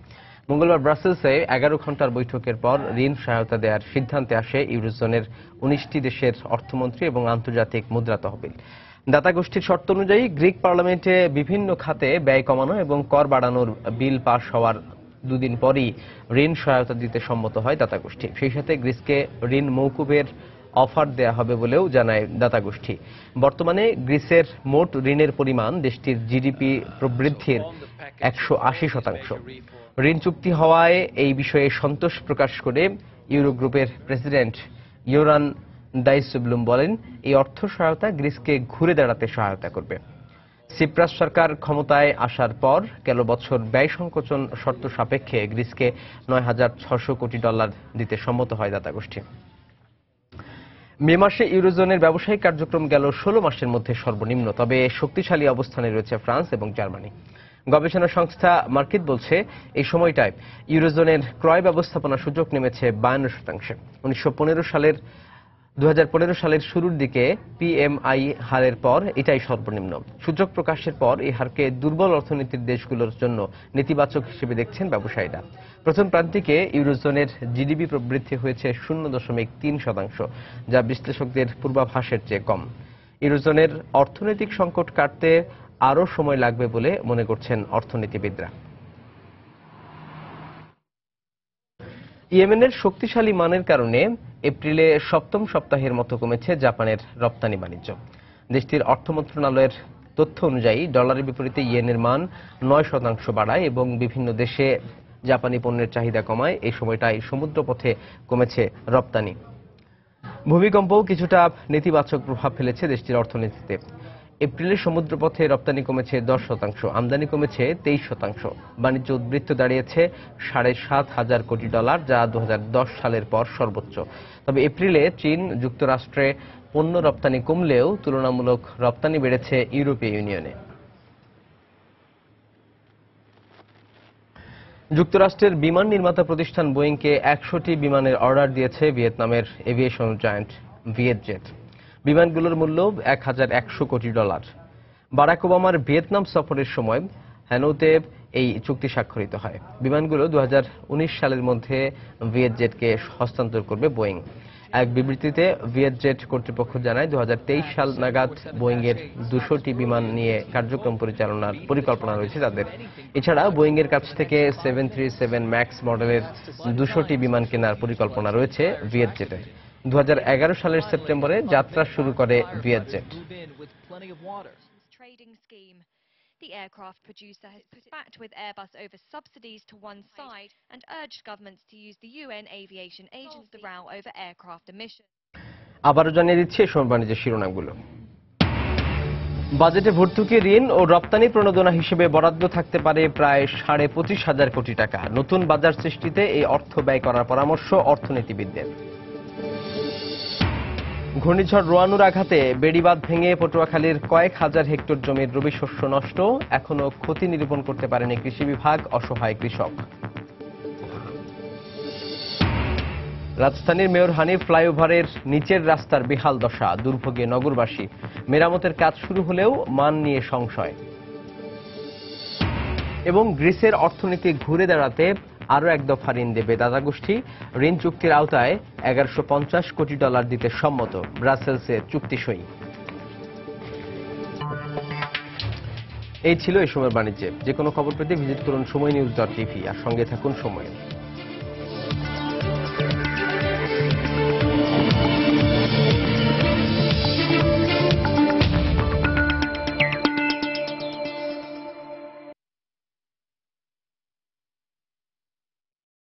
Speaker 1: মঙ্গলবার ব্রাসেলসে 11 ঘণ্টার বৈঠকের পর ঋণ সহায়তা দেওয়ার সিদ্ধান্তে আসে ইউরোজোনের 19টি দেশের অর্থমন্ত্রী এবং আন্তর্জাতিক মুদ্রা তহবিল। দাতা গোষ্ঠীর শর্ত অনুযায়ী গ্রিক পার্লামেন্টে বিভিন্ন খাতে ব্যয় কমানো এবং কর বাড়ানোর বিল পাস হওয়ার দুদিন পরই ঋণ সহায়তা দিতে সম্মত হয় দাতা গোষ্ঠী। সেই সাথে গ্রিসকে ঋণ মৌকুবের অফার দেয়া হবে বলেও জানায় দাতা গোষ্ঠী। বর্তমানে গ্রিসের মোট ঋণের পরিমাণ দেশটির জিডিপি প্রবৃদ্ধির 180%। ঋণ চুক্তি হওয়ায় এই বিষয়ে সন্তোষ প্রকাশ করে ইউরো গ্রুপের প্রেসিডেন্ট ইয়োরান ডাইসেবলুম বলেন, এই অর্থ সহায়তা গ্রিসকে ঘুরে দাঁড়াতে সহায়তা করবে। সিপ্রাস সরকার ক্ষমতায় আসার পর গেল বছর ব্যয় সংকোচন শর্ত সাপেক্ষে গ্রিসকে $9,600 কোটি দিতে সম্মত হয় দাতা গোষ্ঠী। মে মাসে ইউরোজোনের ব্যবসায়িক কার্যক্রম গেল 16 মাসের মধ্যে সর্বনিম্ন, তবে শক্তিশালী অবস্থানে রয়েছে ফ্রান্স এবং জার্মানি। গবেষণা সংস্থা মার্কিট বলছে এই সময়টায় ইউরোজোনের ক্রয় ব্যবস্থাপনা সূচক নেমেছে 52%। 2015 সালের শুরুর দিকে পিএমআই হারের পর এটাই সর্বনিম্ন। সূচক প্রকাশের পর এই হারকে দুর্বল অর্থনীতির দেশগুলোর জন্য নেতিবাচক হিসেবে দেখছেন ব্যবসায়ীরা। প্রথম প্রান্তিকে ইউরোজোনের জিডিপি প্রবৃদ্ধি হয়েছে 0.3%, যা বিশ্লেষকদের পূর্বাভাসের চেয়ে কম। ইউরোজোনের অর্থনৈতিক সংকট কাটতে আরও সময় লাগবে বলে মনে করছেন অর্থনীতিবিদরা। ইয়েমেনের শক্তিশালী মানের কারণে এপ্রিলে সপ্তম সপ্তাহের মতো কমেছে জাপানের রপ্তানি বাণিজ্য। দেশটির অর্থ মন্ত্রণালয়ের তথ্য অনুযায়ী ডলারের বিপরীতে ইয়েনের মান 9% বাড়ায় এবং বিভিন্ন দেশে জাপানি পণ্যের চাহিদা কমায়। এই সময়টাই সমুদ্রপথে কমেছে রপ্তানি। ভূমিকম্পও কিছুটা নেতিবাচক প্রভাব ফেলেছে দেশটির অর্থনীতিতে। এপ্রিলে সমুদ্রপথে রপ্তানি কমেছে 10%, আমদানি কমেছে 23%। বাণিজ্য উদ্বৃত্ত দাঁড়িয়েছে $7,500 কোটি, যা 2010 সালের পর সর্বোচ্চ। তবে এপ্রিলে চীন যুক্তরাষ্ট্রে পণ্য রপ্তানি কমলেও তুলনামূলক রপ্তানি বেড়েছে ইউরোপীয় ইউনিয়নে। যুক্তরাষ্ট্রের বিমান নির্মাতা প্রতিষ্ঠান বোয়িংকে 100টি বিমানের অর্ডার দিয়েছে ভিয়েতনামের এভিয়েশন জায়ান্ট ভিয়েটজেট। বিমানগুলোর মূল্য $1,100 কোটি। বারাক ওবামার ভিয়েতনাম সফরের সময় হ্যানোইতে এই চুক্তি স্বাক্ষরিত হয়। বিমানগুলো 2019 সালের মধ্যে ভিয়েটজেটকে হস্তান্তর করবে বোয়িং। এক বিবৃতিতে ভিয়েটজেট কর্তৃপক্ষ জানায় 2023 সাল নাগাদ বোয়িংয়ের 200টি বিমান নিয়ে কার্যক্রম পরিচালনার পরিকল্পনা রয়েছে তাদের। এছাড়া বোয়িংয়ের কাছ থেকে 737 ম্যাক্স মডেলের 200টি বিমান কেনার পরিকল্পনা রয়েছে ভিয়েটজেটের। 2011 সালের সেপ্টেম্বরে যাত্রা শুরু করে ভিয়েটজেট।
Speaker 2: The aircraft producer has put back with Airbus over subsidies to one side and urged governments to use the UN Aviation Agency row over aircraft emissions.
Speaker 1: আবারও জানিয়ে দিচ্ছি সময় বাণিজ্যের শিরোনামগুলো। বাজেটে ভর্তুকি, ঋণ ও রপ্তানি প্রণোদনা হিসেবে বরাদ্দ থাকতে পারে প্রায় $25,000 কোটি। নতুন বাজার সৃষ্টিতে এই অর্থ ব্যয় করার পরামর্শ অর্থনীতিবিদদের। ঘূর্ণিঝড় রোয়ানুর আঘাতে বেড়িবাঁধ ভেঙে পটুয়াখালীর কয়েক হাজার হেক্টর জমির রবি শস্য নষ্ট, এখনো ক্ষতি নিরূপণ করতে পারেনি কৃষি বিভাগ, অসহায় কৃষক। রাজধানীর মেয়র হানিফ ফ্লাইওভারের নিচের রাস্তার বেহাল দশা, দুর্ভোগে নগরবাসী। মেরামতের কাজ শুরু হলেও মান নিয়ে সংশয়। এবং গ্রিসের অর্থনীতি ঘুরে দাঁড়াতে আরও এক দফা ঋণ দেবে দাতা গোষ্ঠী। ঋণ চুক্তির আওতায় $1150 কোটি দিতে সম্মত, ব্রাসেলসে চুক্তি সই। এই ছিল এই সময়ের বাণিজ্যে। যে কোনো খবর পেতে ভিজিট করুন সময়নিউজ.tv আর সঙ্গে থাকুন সময়ে।